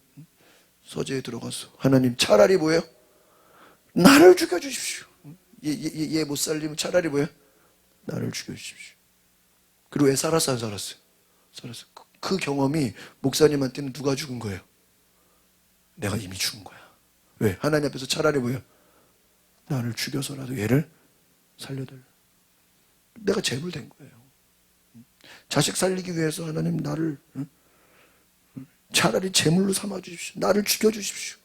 서재에 들어가서 하나님 차라리 뭐예요? 나를 죽여주십시오. 얘 못 살리면 차라리 뭐예요? 나를 죽여주십시오. 그리고 왜 살았어 안 살았어요? 살았어. 그 경험이 목사님한테는 누가 죽은 거예요? 내가 이미 죽은 거야. 왜? 하나님 앞에서 차라리 뭐예요? 나를 죽여서라도 얘를 살려달라. 내가 재물 된 거예요. 자식 살리기 위해서 하나님 나를 차라리 재물로 삼아 주십시오. 나를 죽여 주십시오.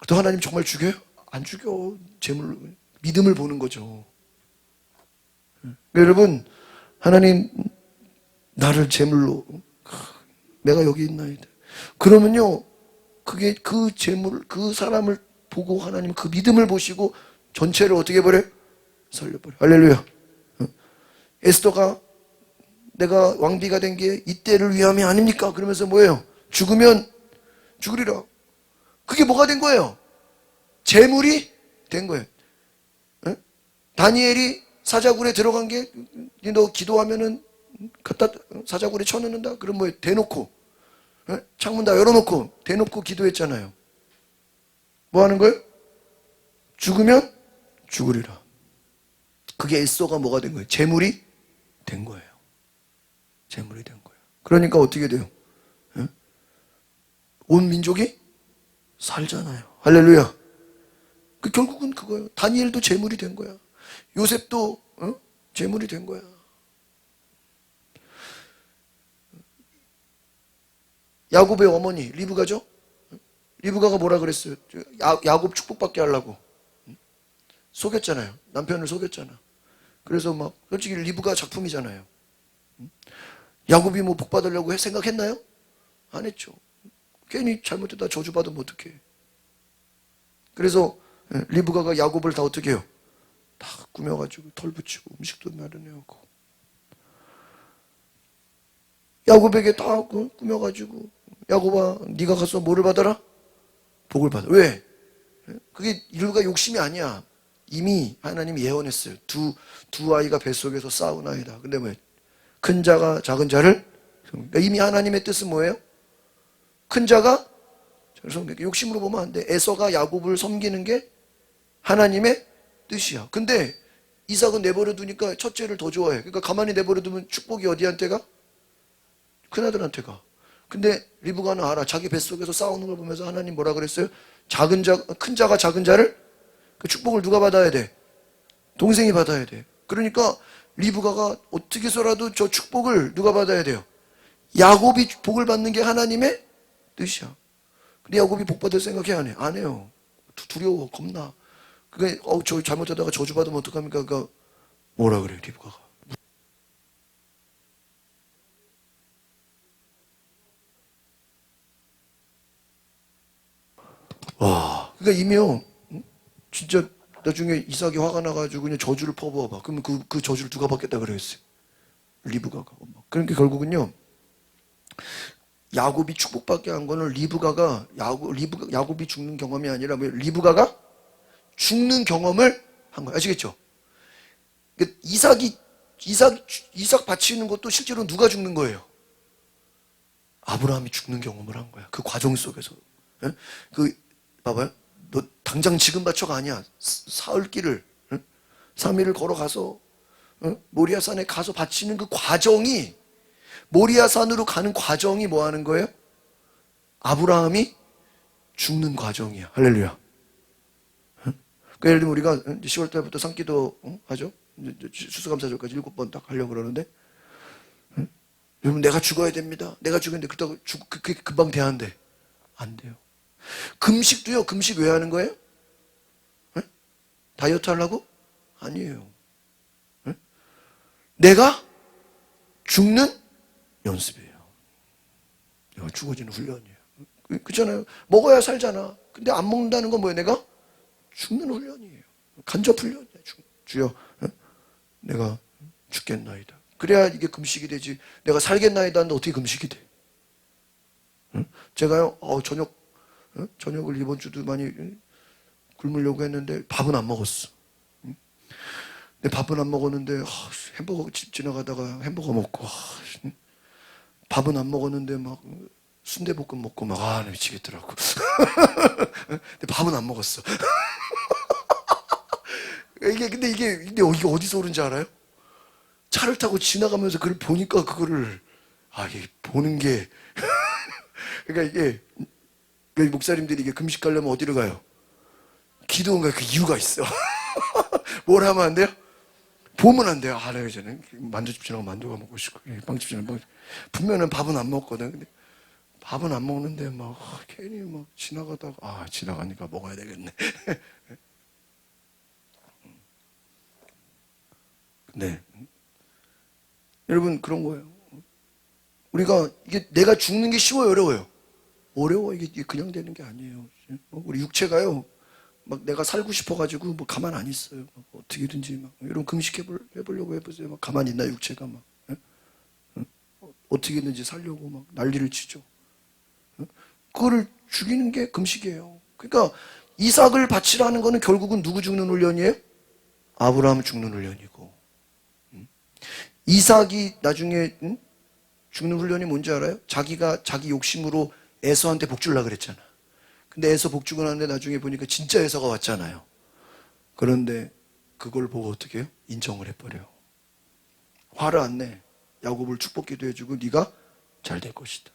또 하나님 정말 죽여요? 안 죽여. 재물로 믿음을 보는 거죠. 여러분, 하나님 나를 재물로 내가 여기 있나이다. 그러면요, 그게 그 재물, 그 사람을 보고 하나님 그 믿음을 보시고 전체를 어떻게 해버려요? 살려버려요. 할렐루야. 에스더가 내가 왕비가 된 게 이때를 위함이 아닙니까? 그러면서 뭐예요? 죽으면 죽으리라. 그게 뭐가 된 거예요? 재물이 된 거예요. 다니엘이 사자굴에 들어간 게 너 기도하면은 갖다 사자굴에 쳐넣는다? 그럼 뭐예요? 대놓고 창문 다 열어놓고 대놓고 기도했잖아요. 뭐 하는 거예요? 죽으면 죽으리라. 그게 에스더가 뭐가 된 거예요? 재물이 된 거예요. 재물이 된 거예요. 그러니까 어떻게 돼요? 온 민족이 살잖아요. 할렐루야. 결국은 그거예요. 다니엘도 재물이 된 거야. 요셉도 재물이 된 거야. 야곱의 어머니 리브가죠? 리브가가 뭐라 그랬어요? 야곱 축복받게 하려고 속였잖아요. 남편을 속였잖아. 그래서 막 솔직히 리브가 작품이잖아요. 야곱이 뭐 복 받으려고 생각했나요? 안 했죠. 괜히 잘못했다 저주받으면 어떡해. 그래서 리브가가 야곱을 다 어떻게 해요? 다 꾸며가지고 털 붙이고 음식도 마련해오고 야곱에게 다 꾸며가지고 야곱아 네가 가서 뭐를 받아라? 복을 받아. 왜? 그게 인류가 욕심이 아니야. 이미 하나님이 예언했어요. 두 아이가 뱃속에서 싸운 아이다. 근데 뭐 큰 자가 작은 자를 그러니까 이미 하나님의 뜻은 뭐예요? 큰 자가 욕심으로 보면 안 돼. 에서가 야곱을 섬기는 게 하나님의 뜻이야. 근데 이삭은 내버려 두니까 첫째를 더 좋아해. 그러니까 가만히 내버려 두면 축복이 어디한테 가? 큰아들한테 가. 근데 리브가는 알아. 자기 뱃속에서 싸우는 걸 보면서 하나님 뭐라 그랬어요? 큰 자가 작은 자를 그 축복을 누가 받아야 돼? 동생이 받아야 돼. 그러니까 리브가가 어떻게 해서라도 저 축복을 누가 받아야 돼요? 야곱이 복을 받는 게 하나님의 뜻이야. 근데 야곱이 복 받을 생각해 안 해? 안 해요. 두려워, 겁나. 그게 저 잘못하다가 저주받으면 어떡합니까? 그러니까 뭐라 그래요, 리브가가? 와, 그러니까 이미요, 진짜 나중에 이삭이 화가 나가지고 그냥 저주를 퍼부어봐. 그러면 그 저주를 누가 받겠다 그랬어요? 리브가가. 그러니까 결국은요, 야곱이 축복받게 한 거는 리브가가 야곱이 죽는 경험이 아니라 리브가가 죽는 경험을 한 거예요. 아시겠죠? 그러니까 이삭 바치는 것도 실제로 누가 죽는 거예요? 아브라함이 죽는 경험을 한 거야. 그 과정 속에서. 예? 봐봐요. 너 당장 지금 바쳐가 아니야. 사흘 길을, 3일을 걸어가서, 모리아산에 가서 바치는 그 과정이, 모리아산으로 가는 과정이 뭐 하는 거예요? 아브라함이 죽는 과정이야. 할렐루야. 그러니까 예를 들면 우리가 10월 달부터 산기도 하죠. 수수감사절까지 7번 딱 하려고 그러는데, 여러분 내가 죽어야 됩니다. 내가 죽었는데 그렇다고 그게 금방 돼야한대. 안 돼요. 금식도요. 금식 왜 하는 거예요? 다이어트 하려고? 아니에요. 내가 죽는 연습이에요. 내가 죽어지는 훈련이에요. 그렇잖아요. 먹어야 살잖아. 근데 안 먹는다는 건 뭐예요? 내가 죽는 훈련이에요. 간접 훈련이에요. 주여, 내가 죽겠나이다. 그래야 이게 금식이 되지. 내가 살겠나이다 하는데 어떻게 금식이 돼? 제가요, 저녁을 이번 주도 많이 굶으려고 했는데 밥은 안 먹었어. 근데 밥은 안 먹었는데 햄버거 집 지나가다가 햄버거 먹고 밥은 안 먹었는데 막 순대볶음 먹고 막 미치겠더라고. 근데 밥은 안 먹었어. 근데 이게 어디서 오는지 알아요? 차를 타고 지나가면서 그걸 보니까 그거를 이게 보는 게 그러니까 이게 목사님들이 이게 금식 가려면 어디로 가요? 기도원가 그 이유가 있어. 뭘 하면 안 돼요? 보면 안 돼요. 내가 이제는 만두집 지나고 만두가 먹고 싶고 빵집 지나고 분명히 밥은 안 먹거든. 근데 밥은 안 먹는데 막 괜히 막 지나가다가 지나가니까 먹어야 되겠네. 네. 여러분 그런 거예요. 우리가 이게 내가 죽는 게 쉬워요, 어려워요? 어려워. 이게 그냥 되는 게 아니에요. 우리 육체가요. 막 내가 살고 싶어가지고 뭐 가만 안 있어요. 어떻게든지 여러분 금식 해보려고 해보세요. 막 가만히 있나 육체가 막 어떻게든지 살려고 막 난리를 치죠. 그거를 죽이는 게 금식이에요. 그러니까 이삭을 바치라는 거는 결국은 누구 죽는 훈련이에요? 아브라함 죽는 훈련이고, 이삭이 나중에 죽는 훈련이 뭔지 알아요? 자기가 자기 욕심으로 에서한테 복 주려고 그랬잖아. 근데 에서 복 주고 나는데 나중에 보니까 진짜 에서가 왔잖아요. 그런데 그걸 보고 어떻게 해요? 인정을 해버려요. 화를 안 내. 야곱을 축복기도 해주고 네가 잘 될 것이다.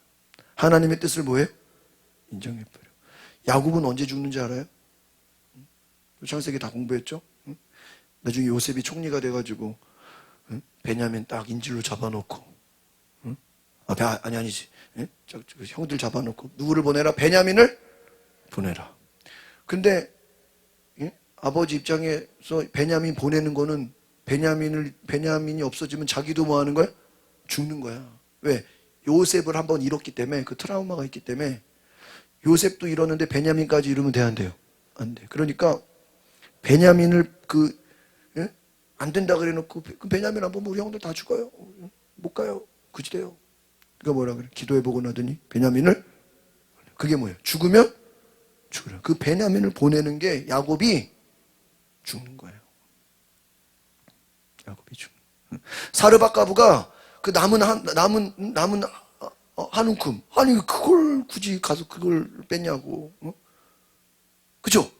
하나님의 뜻을 뭐해요? 인정해버려. 야곱은 언제 죽는지 알아요? 창세기 다 공부했죠? 나중에 요셉이 총리가 돼가지고 베냐민 딱 인질로 잡아놓고 아니지. 형들 잡아놓고 누구를 보내라? 베냐민을 보내라. 근데 아버지 입장에서 베냐민 보내는 거는 베냐민이 없어지면 자기도 뭐 하는 거야? 죽는 거야. 왜? 요셉을 한번 잃었기 때문에 그 트라우마가 있기 때문에 요셉도 잃었는데 베냐민까지 잃으면 돼, 안 돼요? 안 돼. 그러니까 베냐민을 안 된다 그래 놓고 베냐민 안 보면 우리 형들 다 죽어요. 못 가요. 그지돼요. 그러니까 뭐라 그래? 기도해보고 나더니 베냐민을 그게 뭐예요? 죽으면 죽으라. 그 베냐민을 보내는 게 야곱이 죽는 거예요. 야곱이 죽는. 사르밧가부가 그 남은 한 움큼. 아니 그걸 굳이 가서 그걸 뺐냐고. 그죠?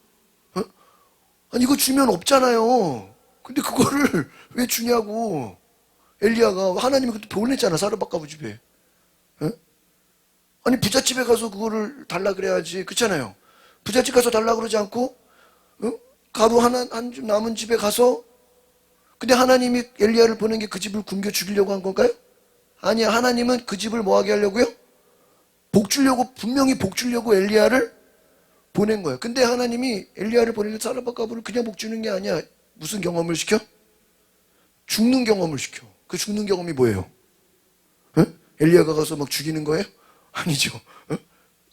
아니 이거 주면 없잖아요. 근데 그거를 왜 주냐고. 엘리야가 하나님이 그때 보냈잖아, 사르밧가부 집에. 아니 부잣집에 가서 그거를 달라 그래야지. 그렇잖아요. 부잣집 가서 달라 그러지 않고 가루 한 집 남은 집에 가서. 근데 하나님이 엘리야를 보낸 게 그 집을 굶겨 죽이려고 한 건가요? 아니야. 하나님은 그 집을 뭐 하게 하려고요? 복 주려고, 분명히 복 주려고 엘리야를 보낸 거야. 근데 하나님이 엘리야를 보내는 사르밧가불을 그냥 복 주는 게 아니야. 무슨 경험을 시켜? 죽는 경험을 시켜. 그 죽는 경험이 뭐예요? 엘리야가 가서 막 죽이는 거예요? 아니죠.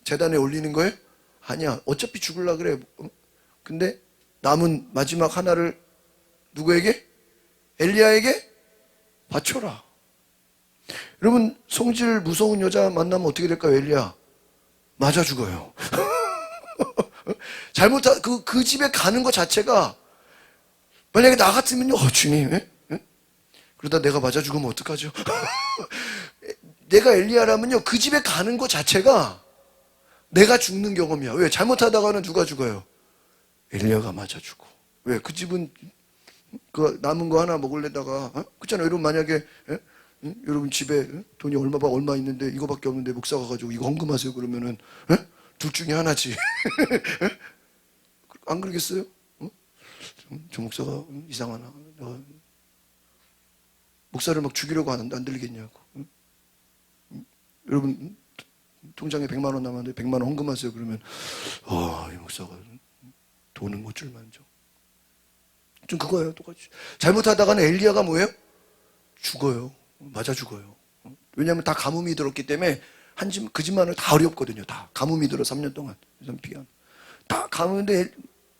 제단에 올리는 거예요? 아니야. 어차피 죽을라 그래. 근데 남은 마지막 하나를 누구에게? 엘리야에게 바쳐라. 여러분, 성질 무서운 여자 만나면 어떻게 될까요? 엘리야 맞아 죽어요. 잘못한 그 집에 가는 것 자체가, 만약에 나 같으면요, 주님, 그러다 내가 맞아 죽으면 어떡하죠? 내가 엘리야라면요, 그 집에 가는 것 자체가 내가 죽는 경험이야. 왜? 잘못하다가는 누가 죽어요? 엘리야가 맞아 죽어. 왜? 그 집은 그 남은 거 하나 먹으려다가, 그렇잖아요. 여러분 만약에 여러분 집에 돈이 얼마 있는데 이거밖에 없는데 목사가 가지고 이거 헌금하세요 그러면은 둘 중에 하나지. 안 그러겠어요? 저 목사가 이상하나? 목사를 막 죽이려고 안 들리겠냐고. 여러분 통장에 100만 원 남았는데 100만 원 헌금하세요 그러면 이 목사가 돈은 못 줄 만져. 좀 그거예요. 똑같이. 잘못하다가는 엘리야가 뭐예요? 죽어요. 맞아 죽어요. 왜냐하면 다 가뭄이 들었기 때문에 그 집만을 다 어렵거든요. 다 가뭄이 들어 3년 동안. 다 가뭄인데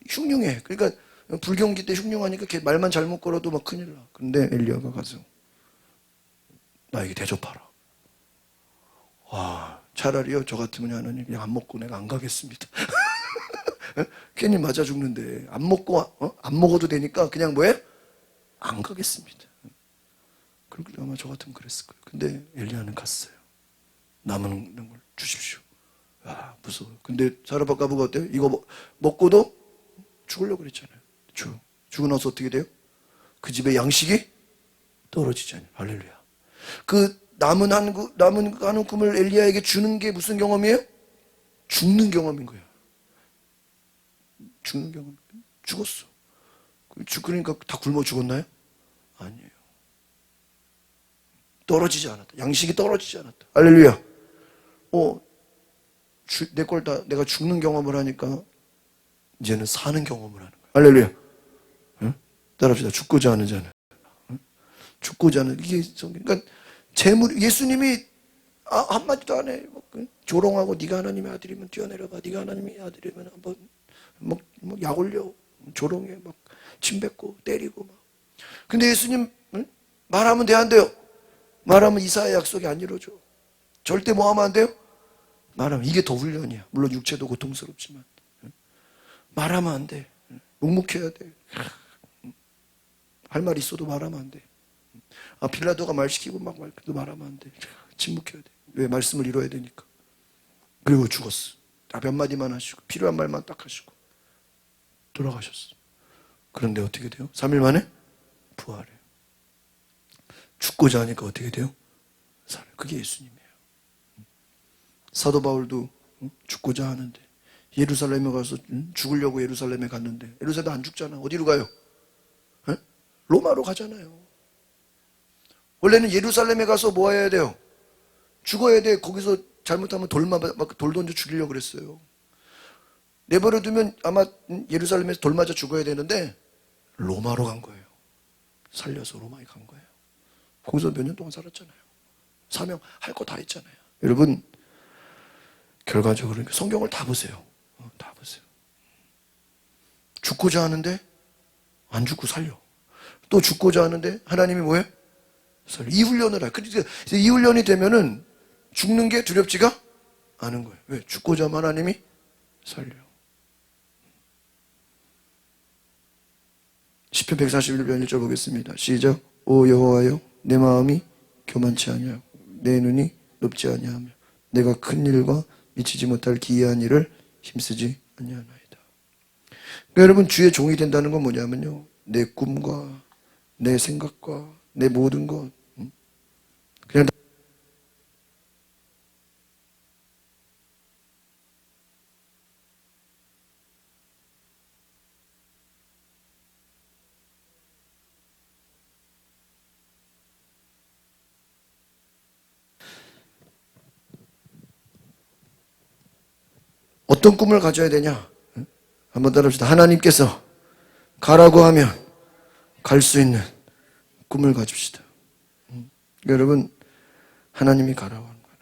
흉흉해. 그러니까 불경기 때 흉흉하니까 걔 말만 잘못 걸어도 막 큰일 나. 근데 엘리야가 가서 나에게 대접하라. 와, 차라리요 저 같으면 하나님 그냥 안 먹고 내가 안 가겠습니다. 괜히 맞아 죽는데 안 먹고 안 먹어도 되니까 그냥 뭐해? 안 가겠습니다. 그리고 아마 저 같으면 그랬을 거예요. 근데 엘리야는 갔어요. 남은 걸 주십시오. 아, 무서워요. 근데 사르밧가부가 어때요? 이거 먹고도 죽으려고 그랬잖아요. 죽고 나서 어떻게 돼요? 그 집에 양식이 떨어지잖아요. 할렐루야. 그 남은 한 움큼을 엘리야에게 주는 게 무슨 경험이에요? 죽는 경험인 거예요. 죽는 경험. 죽었어. 그러니까 다 굶어 죽었나요? 아니에요. 떨어지지 않았다. 양식이 떨어지지 않았다. 할렐루야. 내 걸 다 내가 죽는 경험을 하니까 이제는 사는 경험을 하는 거야. 할렐루야. 응? 따라합시다. 죽고자 하는 자는. 응? 죽고자 하는 이게 그러니까 예수님이 한마디도 안 해. 조롱하고 네가 하나님의 아들이면 뛰어내려봐. 네가 하나님의 아들이면 한번 약 올려. 조롱해. 막 침 뱉고 때리고 막. 근데 예수님 말하면 돼 안 돼요? 말하면 이사의 약속이 안 이루어져. 절대 뭐 하면 안 돼요? 말하면 이게 더 훈련이야. 물론 육체도 고통스럽지만 말하면 안 돼. 묵묵해야 돼. 할 말 있어도 말하면 안 돼. 빌라도가 말 시키고 그래도 말하면 안 돼. 침묵해야 돼. 왜? 말씀을 이뤄야 되니까. 그리고 죽었어. 딱 몇 마디만 하시고 필요한 말만 딱 하시고 돌아가셨어. 그런데 어떻게 돼요? 3일 만에 부활해요. 죽고자 하니까 어떻게 돼요? 살아요. 그게 예수님이에요. 사도 바울도 죽고자 하는데 예루살렘에 가서 죽으려고 예루살렘에 갔는데 예루살렘 안 죽잖아. 어디로 가요? 로마로 가잖아요. 원래는 예루살렘에 가서 뭐 해야 돼요? 죽어야 돼. 거기서 잘못하면 돌 던져 죽이려고 그랬어요. 내버려 두면 아마 예루살렘에서 돌 맞아 죽어야 되는데 로마로 간 거예요. 살려서 로마에 간 거예요. 거기서 몇 년 동안 살았잖아요. 사명 할 거 다 했잖아요. 여러분 결과적으로 성경을 다 보세요. 다 보세요. 죽고자 하는데 안 죽고 살려. 또 죽고자 하는데 하나님이 뭐예요? 살려. 이 훈련을 해. 그러니까 이 훈련이 되면은 죽는 게 두렵지가 않은 거예요. 왜? 죽고자 하면 하나님이 살려. 시편 141편 1절 보겠습니다. 시작. 오 여호와여 내 마음이 교만치 아니하고 내 눈이 높지 아니하며 내가 큰 일과 미치지 못할 기이한 일을 힘쓰지 아니하나이다. 그러니까 여러분 주의 종이 된다는 건 뭐냐면요. 내 꿈과 내 생각과 내 모든 것 그냥 어떤 꿈을 가져야 되냐? 한번 따라합시다. 하나님께서 가라고 하면 갈 수 있는 꿈을 가집시다. 여러분, 하나님이 가라고 하는 거예요.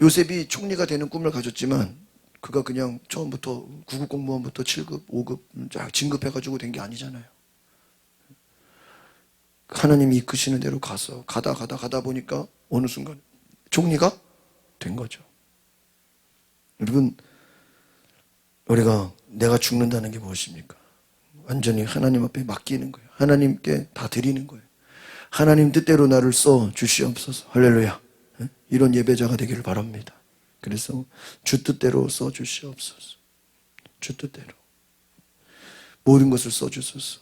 요셉이 총리가 되는 꿈을 가졌지만 그가 그냥 처음부터 9급 공무원부터 7급, 5급 쫙 진급해가지고 된 게 아니잖아요. 하나님이 이끄시는 대로 가서 가다 보니까 어느 순간 총리가 된 거죠. 여러분, 우리가 내가 죽는다는 게 무엇입니까? 완전히 하나님 앞에 맡기는 거예요. 하나님께 다 드리는 거예요. 하나님 뜻대로 나를 써 주시옵소서. 할렐루야. 이런 예배자가 되기를 바랍니다. 그래서 주 뜻대로 써 주시옵소서. 주 뜻대로 모든 것을 써 주소서.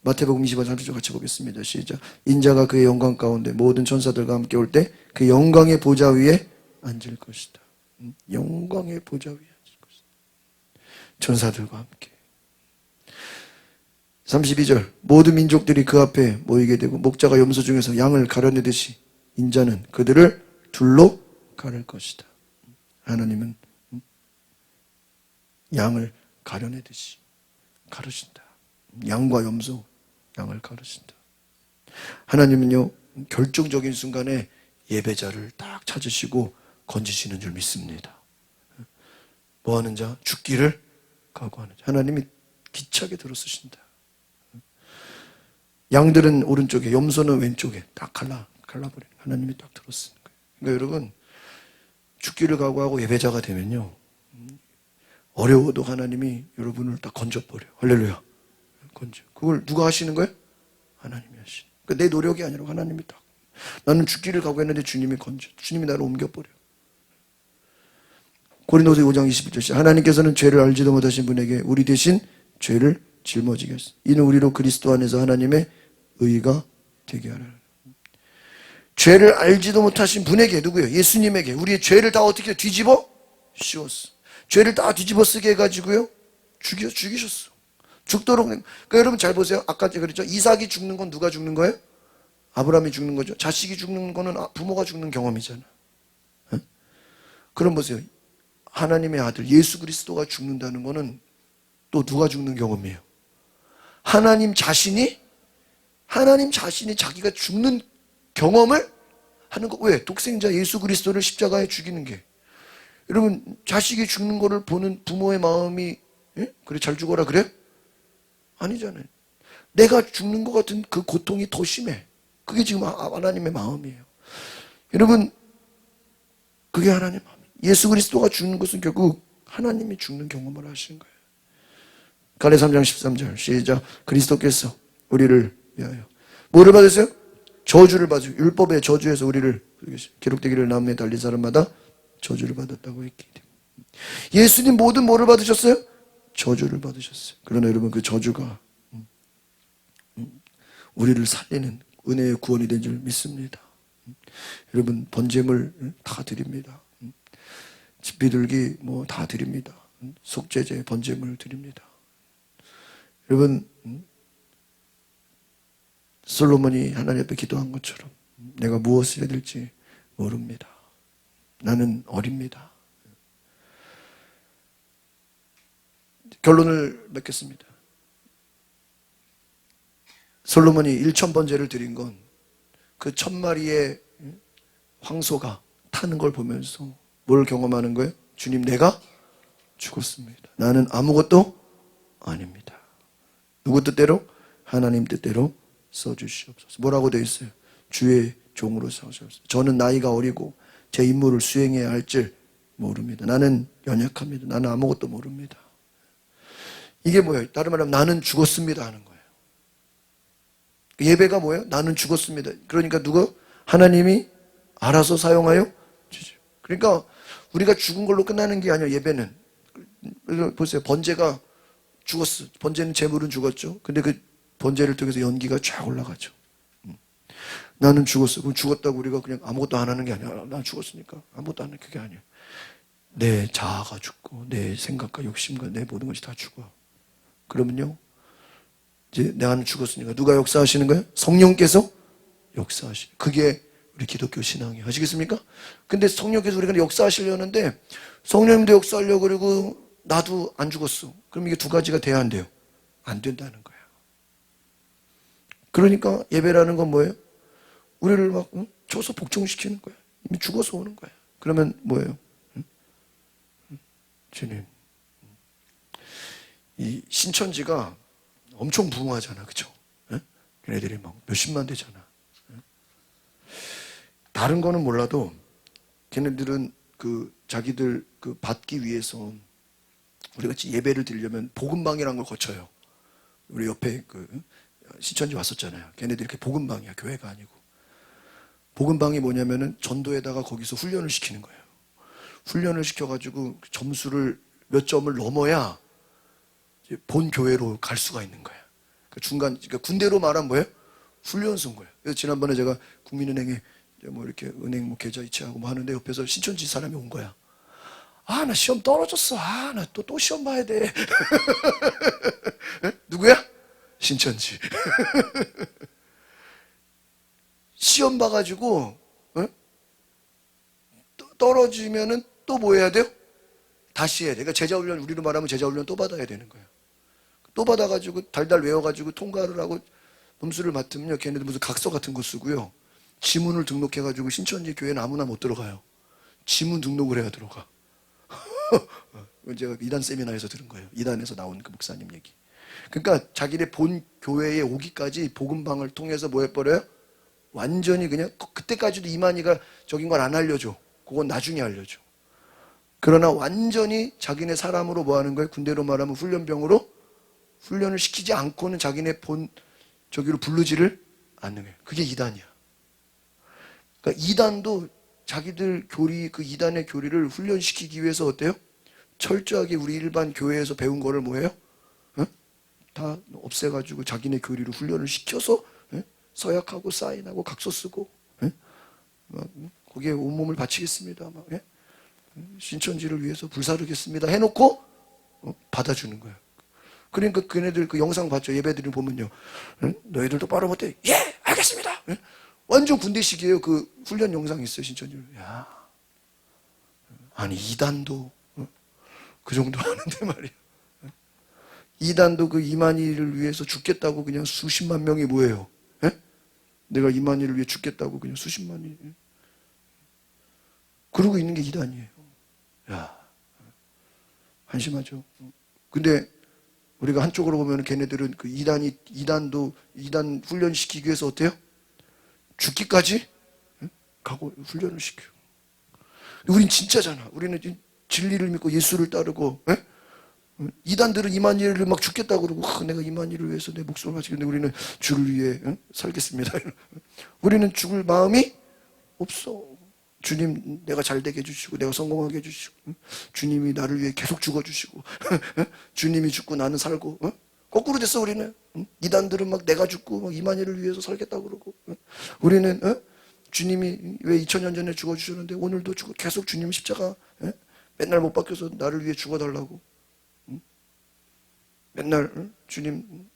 마태복음 20장 30절 같이 보겠습니다. 시작. 인자가 그의 영광 가운데 모든 천사들과 함께 올 때 그 영광의 보좌 위에 앉을 것이다. 영광의 보좌 위에 앉을 것이다. 천사들과 함께. 32절. 모든 민족들이 그 앞에 모이게 되고 목자가 염소 중에서 양을 가려내듯이 인자는 그들을 둘로 가를 것이다. 하나님은 양을 가려내듯이 가르신다. 양과 염소, 양을 가르신다. 하나님은요, 결정적인 순간에 예배자를 딱 찾으시고 건지시는 줄 믿습니다. 뭐 하는 자? 죽기를 각오하는 자. 하나님이 기차게 들어쓰신다. 양들은 오른쪽에, 염소는 왼쪽에 딱 갈라버리는 하나님이 딱 들어쓰는 거예요. 그러니까 여러분, 죽기를 각오하고 예배자가 되면요, 어려워도 하나님이 여러분을 딱 건져버려요. 할렐루야. 건져. 그걸 누가 하시는 거예요? 하나님이 하시는. 그러니까 내 노력이 아니라 하나님이 딱. 나는 죽기를 각오했는데 주님이 건져. 주님이 나를 옮겨버려. 고린도서 5장 21절. 하나님께서는 죄를 알지도 못하신 분에게 우리 대신 죄를 짊어지게 하셨습니다. 이는 우리로 그리스도 안에서 하나님의 의가 되게 하라. 죄를 알지도 못하신 분에게, 누구예요? 예수님에게 우리의 죄를 다 어떻게 뒤집어 씌웠어. 죄를 다 뒤집어 쓰게 해가지고요, 죽이셨어. 죽도록. 그러니까 여러분 잘 보세요. 아까 제가 그랬죠. 이삭이 죽는 건 누가 죽는 거예요? 아브라함이 죽는 거죠. 자식이 죽는 거는 부모가 죽는 경험이잖아. 네? 그럼 보세요. 하나님의 아들 예수 그리스도가 죽는다는 거는 또 누가 죽는 경험이에요? 하나님 자신이 자기가 죽는 경험을 하는 거. 왜? 독생자 예수 그리스도를 십자가에 죽이는 게. 여러분, 자식이 죽는 거를 보는 부모의 마음이, 예? 그래 잘 죽어라 그래? 아니잖아요. 내가 죽는 것 같은 그 고통이 더 심해. 그게 지금 하나님의 마음이에요. 여러분, 그게 하나님의 마음이에요. 예수 그리스도가 죽는 것은 결국 하나님이 죽는 경험을 하신 거예요. 갈레 3장 13절 시작. 그리스도께서 우리를 위하여 뭐를 받으세요? 저주를 받으세요. 율법의 저주에서 우리를, 기록되기를 나무에 달린 사람마다 저주를 받았다고 했기 때문에. 예수님 모든 뭐를 받으셨어요? 저주를 받으셨어요. 그러나 여러분, 그 저주가 우리를 살리는 은혜의 구원이 된 줄 믿습니다. 여러분, 번제물 다 드립니다. 집비둘기 뭐 다 드립니다. 속죄제 번제물 드립니다. 여러분, 솔로몬이 하나님 앞에 기도한 것처럼 내가 무엇을 해야 될지 모릅니다. 나는 어립니다. 결론을 맺겠습니다. 솔로몬이 1000번제를 드린 건 그 1000마리의 황소가 타는 걸 보면서 뭘 경험하는 거예요? 주님, 내가 죽었습니다. 나는 아무것도 아닙니다. 누구 뜻대로? 하나님 뜻대로 써주시옵소서. 뭐라고 되어 있어요? 주의 종으로 써주옵소서. 저는 나이가 어리고 제 임무를 수행해야 할 줄 모릅니다. 나는 연약합니다. 나는 아무것도 모릅니다. 이게 뭐예요? 다른 말하면 나는 죽었습니다 하는 거예요. 예배가 뭐예요? 나는 죽었습니다. 그러니까 누가? 하나님이 알아서 사용하여 주죠. 그러니까 우리가 죽은 걸로 끝나는 게 아니라 예배는. 보세요. 번제가 죽었어. 번제는 제물은 죽었죠. 근데 그 번제를 통해서 연기가 쫙 올라가죠. 나는 죽었어. 그럼 죽었다고 우리가 그냥 아무것도 안 하는 게 아니야. 난 죽었으니까 아무것도 안 하는 게 아니야. 내 자아가 죽고 내 생각과 욕심과 내 모든 것이 다 죽어. 그러면요, 이제 나는 죽었으니까 누가 역사하시는 거예요? 성령께서 역사하시는. 그게 우리 기독교 신앙이. 아시겠습니까? 근데 성령께서 우리가 역사하시려는데 성령님도 역사하려고 그러고 나도 안 죽었어. 그럼 이게 두 가지가 돼야 안 돼요? 안 된다는 거예요. 그러니까 예배라는 건 뭐예요? 우리를 막 줘서 복종시키는 거예요. 이미 죽어서 오는 거예요. 그러면 뭐예요? 주님, 이 신천지가 엄청 부흥하잖아, 그쵸? 걔네들이 막 몇십만 되잖아. 다른 거는 몰라도 걔네들은 그 자기들 그 받기 위해서 우리 같이 예배를 드리려면 복음방이라는 걸 거쳐요. 우리 옆에 그 신천지 왔었잖아요. 걔네들이 이렇게 복음방이야, 교회가 아니고. 복음방이 뭐냐면은 전도에다가 거기서 훈련을 시키는 거예요. 훈련을 시켜가지고 점수를 몇 점을 넘어야 이제 본 교회로 갈 수가 있는 거예요. 그러니까 군대로 말하면 뭐예요? 훈련소인 거예요. 그래서 지난번에 제가 국민은행에 뭐 이렇게 은행 뭐 계좌 이체하고 뭐 하는데 옆에서 신천지 사람이 온 거야. 아, 나 시험 떨어졌어. 아, 나 또 시험 봐야 돼. 누구야? 신천지. 시험 봐가지고 떨어지면은 또 뭐 해야 돼요? 다시 해야 돼. 그러니까 제자훈련, 우리로 말하면 제자훈련 또 받아야 되는 거예요. 또 받아가지고 달달 외워가지고 통과를 하고 점수를 맡으면요, 걔네들 무슨 각서 같은 거 쓰고요, 지문을 등록해가지고 신천지 교회는 아무나 못 들어가요. 지문 등록을 해야 들어가. 제가 이단 세미나에서 들은 거예요. 이단에서 나온 그 목사님 얘기. 그러니까 자기네 본 교회에 오기까지 복음방을 통해서 뭐 해버려요? 완전히 그냥 그때까지도 이만희가 적인 걸 안 알려줘. 그건 나중에 알려줘. 그러나 완전히 자기네 사람으로 뭐 하는 거예요? 군대로 말하면 훈련병으로 훈련을 시키지 않고는 자기네 본 저기로 부르지를 않는 거예요. 그게 이단이야. 그러니까 이단도 자기들 교리, 그 이단의 교리를 훈련시키기 위해서 어때요? 철저하게 우리 일반 교회에서 배운 거를 뭐예요? 다 없애가지고 자기네 교리로 훈련을 시켜서 서약하고 사인하고 각서 쓰고 거기에 온몸을 바치겠습니다. 막, 신천지를 위해서 불사르겠습니다. 해놓고 받아주는 거예요. 그러니까 그네들 그 영상 봤죠? 예배드리는 보면요. 너희들 똑바로 못해? 예! 알겠습니다! 완전 군대식이에요. 그 훈련 영상이 있어요, 신천지를. 야, 아니, 이단도 그 정도 하는데 말이야. 이단도 그 이만희를 위해서 죽겠다고 그냥 수십만 명이 뭐예요? 내가 이만희를 위해 죽겠다고 그냥 수십만이. 그러고 있는 게 이단이에요. 야, 한심하죠. 근데 우리가 한쪽으로 보면 걔네들은 그 이단도 이단 훈련시키기 위해서 어때요? 죽기까지 가고 훈련을 시켜. 우린 진짜잖아. 우리는 진리를 믿고 예수를 따르고, 이단들은 이만희를 막 죽겠다고 그러고, 내가 이만희를 위해서 내 목숨을 바치겠는데 우리는 주를 위해 살겠습니다. 우리는 죽을 마음이 없어. 주님, 내가 잘 되게 해주시고 내가 성공하게 해주시고 주님이 나를 위해 계속 죽어주시고 주님이 죽고 나는 살고. 거꾸로 됐어. 우리는 이단들은 막 내가 죽고 막 이만희를 위해서 살겠다고 그러고, 우리는 주님이 왜 2000년 전에 죽어주셨는데 오늘도 계속 주님 십자가 맨날 못 박혀서 나를 위해 죽어달라고. 맨날 주님,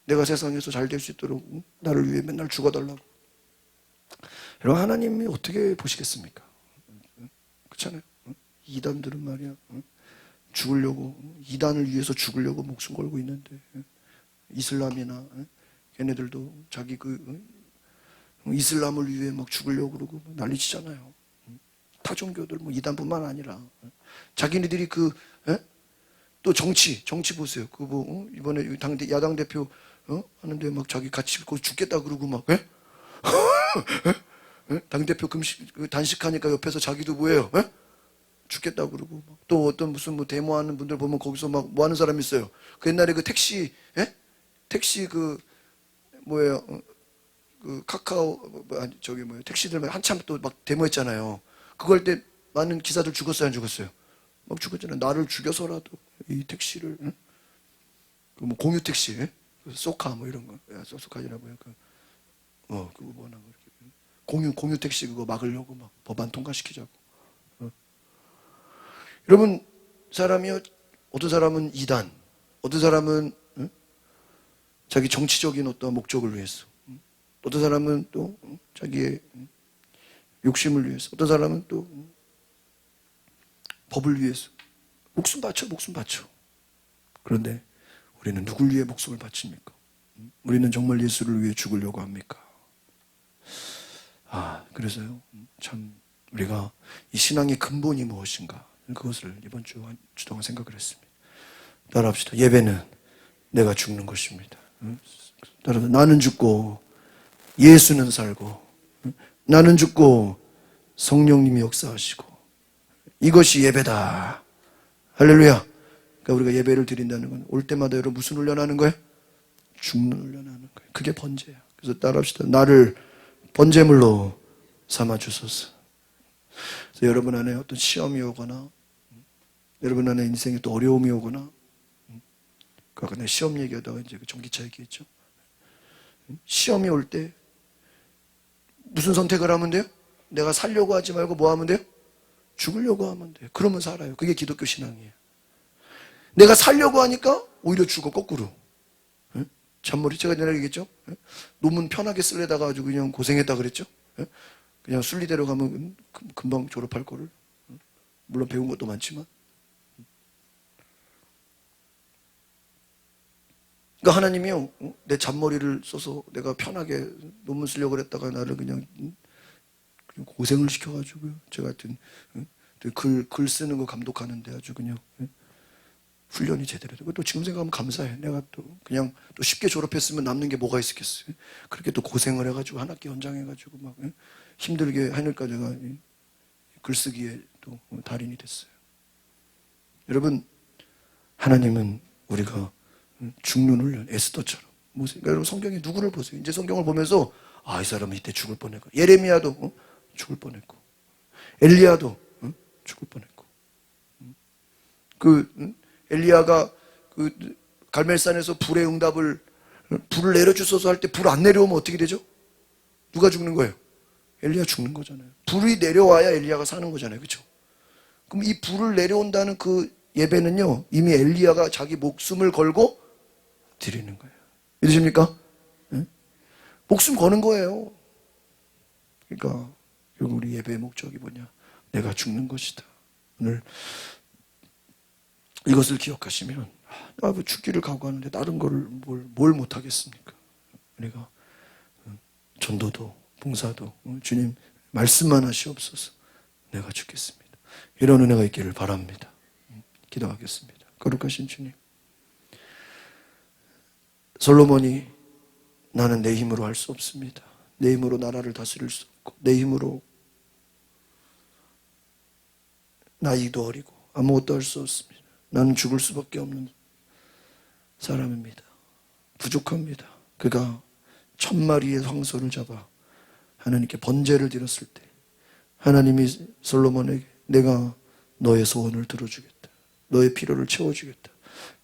내가 세상에서 잘 될 수 있도록 나를 위해 맨날 죽어달라고. 여러분, 하나님이 어떻게 보시겠습니까? 그렇잖아요. 이단들은 말이야, 죽으려고, 이단을 위해서 죽으려고 목숨 걸고 있는데, 이슬람이나 걔네들도 자기 그 이슬람을 위해 막 죽으려고 그러고 난리치잖아요. 타종교들 뭐 이단뿐만 아니라 자기네들이 그 또 정치 보세요. 그 뭐 이번에 야당 대표 하는데 막 자기 같이 거기 죽겠다 그러고 막 당 대표 단식하니까 옆에서 자기도 뭐예요? 죽겠다 그러고 또 어떤 무슨 뭐 데모하는 분들 보면 거기서 막 뭐 하는 사람 있어요. 그 옛날에 그 택시 그 뭐예요? 그 카카오 저기 뭐예요? 택시들 한참 또 막 데모했잖아요. 그거 할 때 많은 기사들 죽었어요, 안 죽었어요? 막 죽었잖아요. 나를 죽여서라도 이 택시를 그 뭐 공유 택시, 소카 뭐 이런 거, 소카이나 뭐야 그거 뭐나 공유 택시 그거 막으려고 막 법안 통과시키자고. 여러분, 사람이요, 어떤 사람은 이단, 어떤 사람은 자기 정치적인 어떤 목적을 위해서, 어떤 사람은 또 자기의 욕심을 위해서, 어떤 사람은 또 법을 위해서 목숨 바쳐. 그런데 우리는 누굴 위해 목숨을 바칩니까? 우리는 정말 예수를 위해 죽으려고 합니까? 그래서요, 참 우리가 이 신앙의 근본이 무엇인가, 그것을 이번 주 동안 생각을 했습니다. 따라합시다. 예배는 내가 죽는 것입니다. 따라서 나는 죽고 예수는 살고, 나는 죽고 성령님이 역사하시고, 이것이 예배다. 할렐루야. 그러니까 우리가 예배를 드린다는 건 올 때마다 여러분 무슨 훈련하는 거예요? 죽는 훈련하는 거예요. 그게 번제야. 그래서 따라합시다. 나를 번제물로 삼아 주소서. 그래서 여러분 안에 어떤 시험이 오거나, 여러분 안에 인생에 또 어려움이 오거나, 아까 내가 시험 얘기하다가 이제 그 전기차 얘기했죠. 시험이 올 때 무슨 선택을 하면 돼요? 내가 살려고 하지 말고 뭐 하면 돼요? 죽으려고 하면 돼요. 그러면 살아요. 그게 기독교 신앙이에요. 내가 살려고 하니까 오히려 죽어, 거꾸로. 잔머리, 제가 옛날에 얘기했죠. 논문 편하게 쓰려다가 아주 그냥 고생했다 그랬죠. 그냥 순리대로 가면 금방 졸업할 거를. 물론 배운 것도 많지만. 그러니까 하나님이요, 내 잔머리를 써서 내가 편하게 논문 쓰려고 그랬다가 나를 그냥 고생을 시켜가지고요. 제가 하여튼 글 쓰는 거 감독하는데 아주 그냥 훈련이 제대로 되고, 또 지금 생각하면 감사해. 내가 또 그냥 또 쉽게 졸업했으면 남는 게 뭐가 있었겠어요. 그렇게 또 고생을 해가지고 한 학기 연장해가지고 막 힘들게 하니까 제가 글쓰기에 또 달인이 됐어요. 여러분, 하나님은 우리가 죽는 훈련, 에스더처럼. 그러니까 여러분 성경에 누구를 보세요. 이제 성경을 보면서 이 사람은 이때 죽을 뻔했고, 예레미야도 죽을 뻔했고, 엘리야도 죽을 뻔했고, 엘리야가 갈멜산에서 불의 응답을, 불을 내려주소서 할 때 불 안 내려오면 어떻게 되죠? 누가 죽는 거예요? 엘리야 죽는 거잖아요. 불이 내려와야 엘리야가 사는 거잖아요. 그렇죠? 그럼 이 불을 내려온다는 그 예배는요, 이미 엘리야가 자기 목숨을 걸고 드리는 거예요. 믿으십니까? 네? 목숨 거는 거예요. 그러니까 결국 우리 예배의 목적이 뭐냐? 내가 죽는 것이다. 오늘 이것을 기억하시면, 죽기를 각오하는데 다른 걸 뭘 못하겠습니까? 우리가 전도도 봉사도 주님 말씀만 하시옵소서. 내가 죽겠습니다. 이런 은혜가 있기를 바랍니다. 기도하겠습니다. 거룩하신 주님, 솔로몬이 나는 내 힘으로 할 수 없습니다. 내 힘으로 나라를 다스릴 수 없고, 내 힘으로 나이도 어리고 아무것도 할 수 없습니다. 나는 죽을 수밖에 없는 사람입니다. 부족합니다. 그가 1000마리의 황소를 잡아 하나님께 번제를 드렸을 때 하나님이 솔로몬에게 내가 너의 소원을 들어주겠다. 너의 필요를 채워주겠다.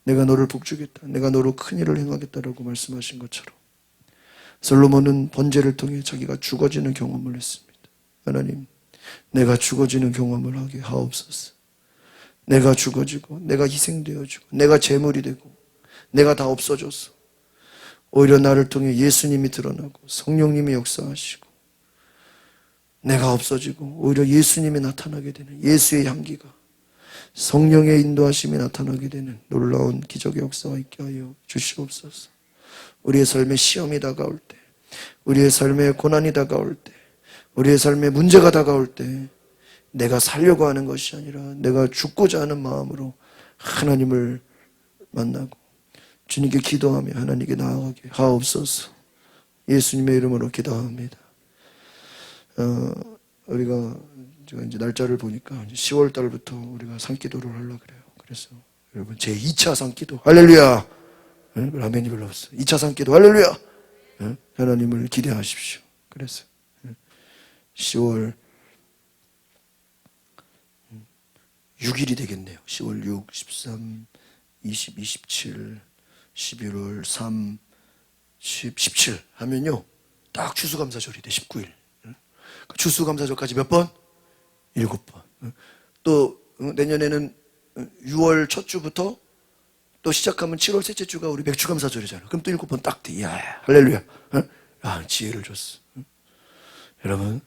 내가 너를 복주겠다. 내가 너로 큰 일을 행하겠다라고 말씀하신 것처럼 솔로몬은 번제를 통해 자기가 죽어지는 경험을 했습니다. 하나님, 내가 죽어지는 경험을 하게 하옵소서. 내가 죽어지고 내가 희생되어지고 내가 제물이 되고 내가 다 없어졌어. 오히려 나를 통해 예수님이 드러나고 성령님이 역사하시고 내가 없어지고 오히려 예수님이 나타나게 되는, 예수의 향기가, 성령의 인도하심이 나타나게 되는 놀라운 기적의 역사가 있게 하여 주시옵소서. 우리의 삶에 시험이 다가올 때, 우리의 삶에 고난이 다가올 때, 우리의 삶에 문제가 다가올 때 내가 살려고 하는 것이 아니라 내가 죽고자 하는 마음으로 하나님을 만나고 주님께 기도하며 하나님께 나아가게 하옵소서. 예수님의 이름으로 기도합니다. 우리가 제가 이제 날짜를 보니까 10월 달부터 우리가 산기도를 하려고 그래요. 그래서 여러분 제2차 산기도 할렐루야. 라멘이 별로 없어. 2차 산기도 할렐루야. 하나님을 기대하십시오. 그래서 10월 6일이 되겠네요. 10월 6, 13, 20, 27, 11월 3, 10, 17 하면요 딱 추수감사절이 돼. 19일. 추수감사절까지 몇 번? 7번. 또 내년에는 6월 첫 주부터 또 시작하면 7월 셋째 주가 우리 맥주감사절이잖아. 그럼 또 7번 딱 돼. 이야, 할렐루야. 지혜를 줬어. 여러분,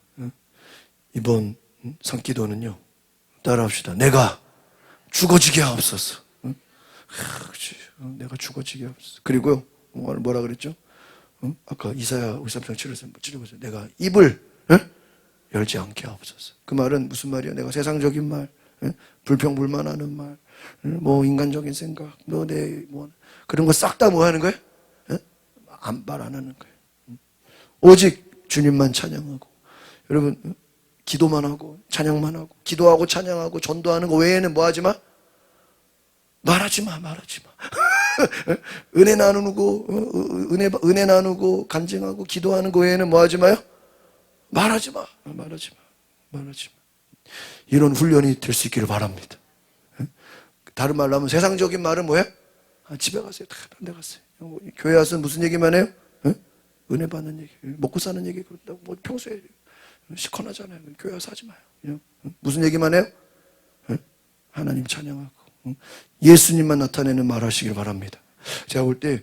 이번 산기도는요, 따라합시다. 내가 죽어지게 하옵소서. 내가 죽어지게 하옵소서. 그리고요, 뭐라 그랬죠? 아까 이사야 53장 7절에서 찔러보세요. 내가 입을 열지 않게 하옵소서. 그 말은 무슨 말이야? 내가 세상적인 말, 불평불만하는 말, 뭐 인간적인 생각, 그런 거 싹 다 뭐 하는 거예요? 말 안 하는 거예요. 오직 주님만 찬양하고, 여러분 기도만 하고 찬양만 하고, 기도하고 찬양하고 전도하는 거 외에는 뭐 하지 마? 말하지 마. 은혜 나누고 은혜 나누고 간증하고 기도하는 거 외에는 뭐 하지 마요? 말하지 마. 이런 훈련이 될 수 있기를 바랍니다. 다른 말로 하면 세상적인 말은 뭐예요? 집에 가세요. 다 딴 데 가세요. 교회 와서 무슨 얘기만 해요? 은혜 받는 얘기, 먹고 사는 얘기 그런다고 뭐 평소에 시커나잖아요. 교회 와서 하지 마요. 무슨 얘기만 해요? 하나님 찬양하고 예수님만 나타내는 말 하시길 바랍니다. 제가 볼 때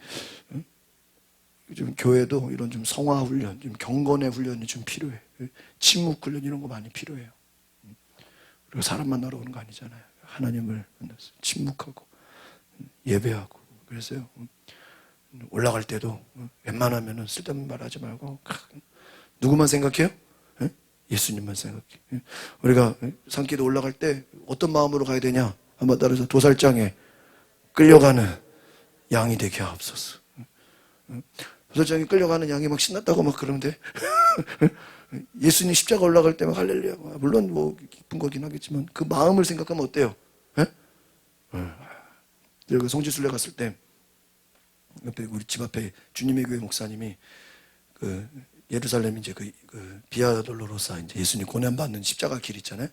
좀 교회도 이런 좀 성화 훈련, 좀 경건의 훈련이 좀 필요해. 침묵 훈련 이런 거 많이 필요해요. 그리고 사람 만나러 오는 거 아니잖아요. 하나님을 만나서 침묵하고 예배하고. 그래서요, 올라갈 때도 웬만하면 쓸데없는 말 하지 말고 누구만 생각해요? 예수님만 생각해. 우리가 산기도 올라갈 때 어떤 마음으로 가야 되냐? 한번 따라서 도살장에 끌려가는 양이 되게 하옵소서. 도살장에 끌려가는 양이 막 신났다고 막 그러는데 예수님 십자가 올라갈 때 막 할렐루야. 물론 뭐 기쁜 거긴 하겠지만 그 마음을 생각하면 어때요? 제가 성지순례 갔을 때 옆에 우리 집 앞에 주님의 교회 목사님이 그 예루살렘 이제 그 비아 돌로로사 이제 예수님 고난 받는 십자가 길 있잖아요.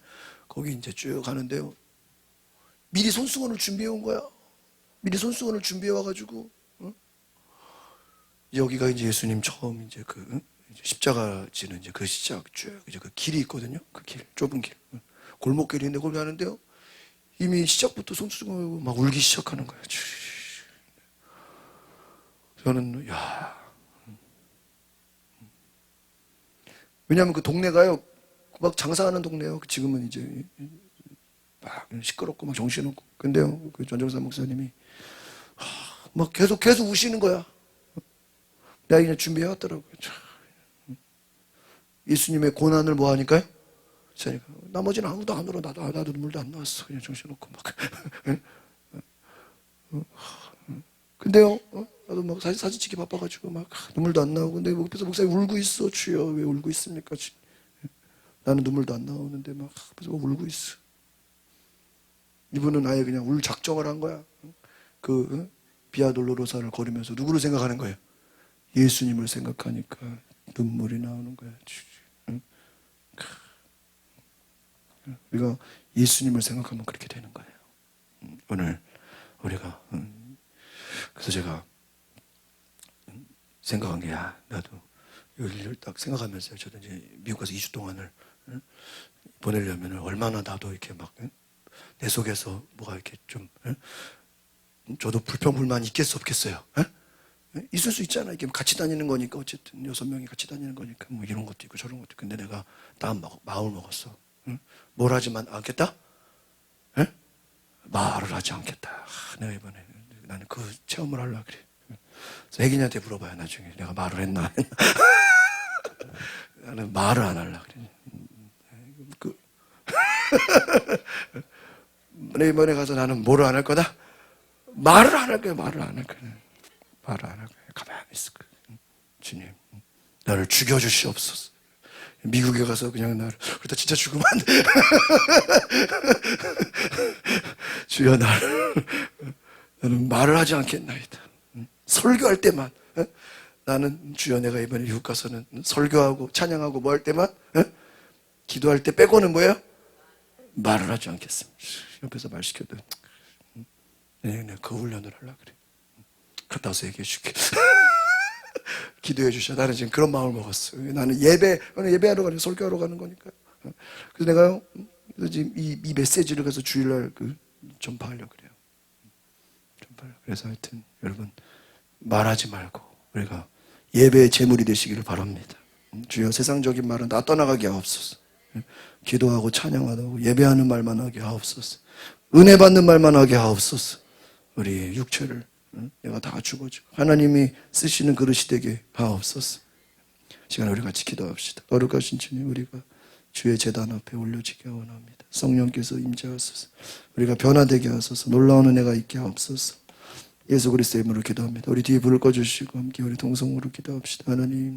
거기 이제 쭉 가는데요. 미리 손수건을 준비해 온 거야. 미리 손수건을 준비해 와가지고 여기가 이제 예수님 처음 이제 그 십자가 지는 이제 그 시작 쭉 이제 그 길이 있거든요. 그 길 좁은 길 골목길인데 거기 가는데요. 이미 시작부터 손수건을 막 울기 시작하는 거예요. 저는 왜냐하면 그 동네가요 막 장사하는 동네예요. 지금은 이제 막 시끄럽고 막 정신없고. 근데요 그 전정사 목사님이 막 계속 우시는 거야. 내가 그냥 준비해 왔더라고요. 예수님의 고난을 뭐 하니까요? 나머지는 아무도 안 울어. 나도 눈물도 안 나왔어. 그냥 정신없고 막. 근데요, 나도 막 사진 찍기 바빠가지고 막 눈물도 안 나오고. 근데 옆에서 목사님 울고 있어. 주여, 왜 울고 있습니까? 나는 눈물도 안 나오는데 막 옆에서 울고 있어. 이분은 아예 그냥 울 작정을 한 거야. 그 비아 돌로로사를 걸으면서 누구를 생각하는 거예요? 예수님을 생각하니까 눈물이 나오는 거야. 우리가 예수님을 생각하면 그렇게 되는 거예요. 오늘 우리가 그래서 제가 생각한 게 나도 여기를 딱 생각하면서 저도 이제 미국 가서 2주 동안을 보내려면 얼마나 나도 이렇게 막 내 속에서 뭐가 이렇게 좀 저도 불평불만이 있겠어 없겠어요? 있을 수 있잖아. 이게 같이 다니는 거니까 어쨌든 6명이 같이 다니는 거니까 뭐 이런 것도 있고 저런 것도 있고. 근데 내가 마음을 먹었어. 뭘 하지만 않겠다? 말을 하지 않겠다. 내가 이번에 나는 그 체험을 하려고 그래. 그래서 혜긴이한테 물어봐요. 나중에 내가 말을 했나? 나는 말을 안 하려고 그래. 이번에 가서 나는 뭐를 안 할 거다? 말을 안 할 거야. 말을 안 할 거야. 말을 안 할 거야. 가만히 있을 거야. 주님, 나를 죽여주시옵소서. 미국에 가서 그냥 나를 그러다 진짜 죽으면 안 돼. 주여 나는 말을 하지 않겠나이다. 설교할 때만 나는 주여 내가 이번에 미국 가서는 설교하고 찬양하고 뭐 할 때만 기도할 때 빼고는 뭐예요? 말을 하지 않겠습니다. 옆에서 말 시켜도 내가 그 훈련을 하려고 그래. 갔다 와서 얘기해 줄게. 기도해 주셔. 나는 지금 그런 마음을 먹었어. 나는 예배하러 가는 설교하러 가는 거니까. 그래서 내가요 지금 이 메시지를 가서 주일날 전파하려고 그래요. 그래서 하여튼 여러분 말하지 말고 우리가 예배의 제물이 되시기를 바랍니다. 주여 세상적인 말은 다 떠나가게 하옵소서. 기도하고 찬양하고 예배하는 말만 하게 하옵소서. 은혜 받는 말만 하게 하옵소서. 우리 육체를 내가 다 죽어지고 하나님이 쓰시는 그릇이 되게 하옵소서. 시간 우리 같이 기도합시다. 거룩하신 주님, 우리가 주의 제단 앞에 올려지게 원합니다. 성령께서 임재하소서. 우리가 변화되게 하소서. 놀라운 은혜가 있게 하옵소서. 예수 그리스도의 이름으로 기도합니다. 우리 뒤에 불을 꺼주시고 함께 우리 동성으로 기도합시다. 하나님,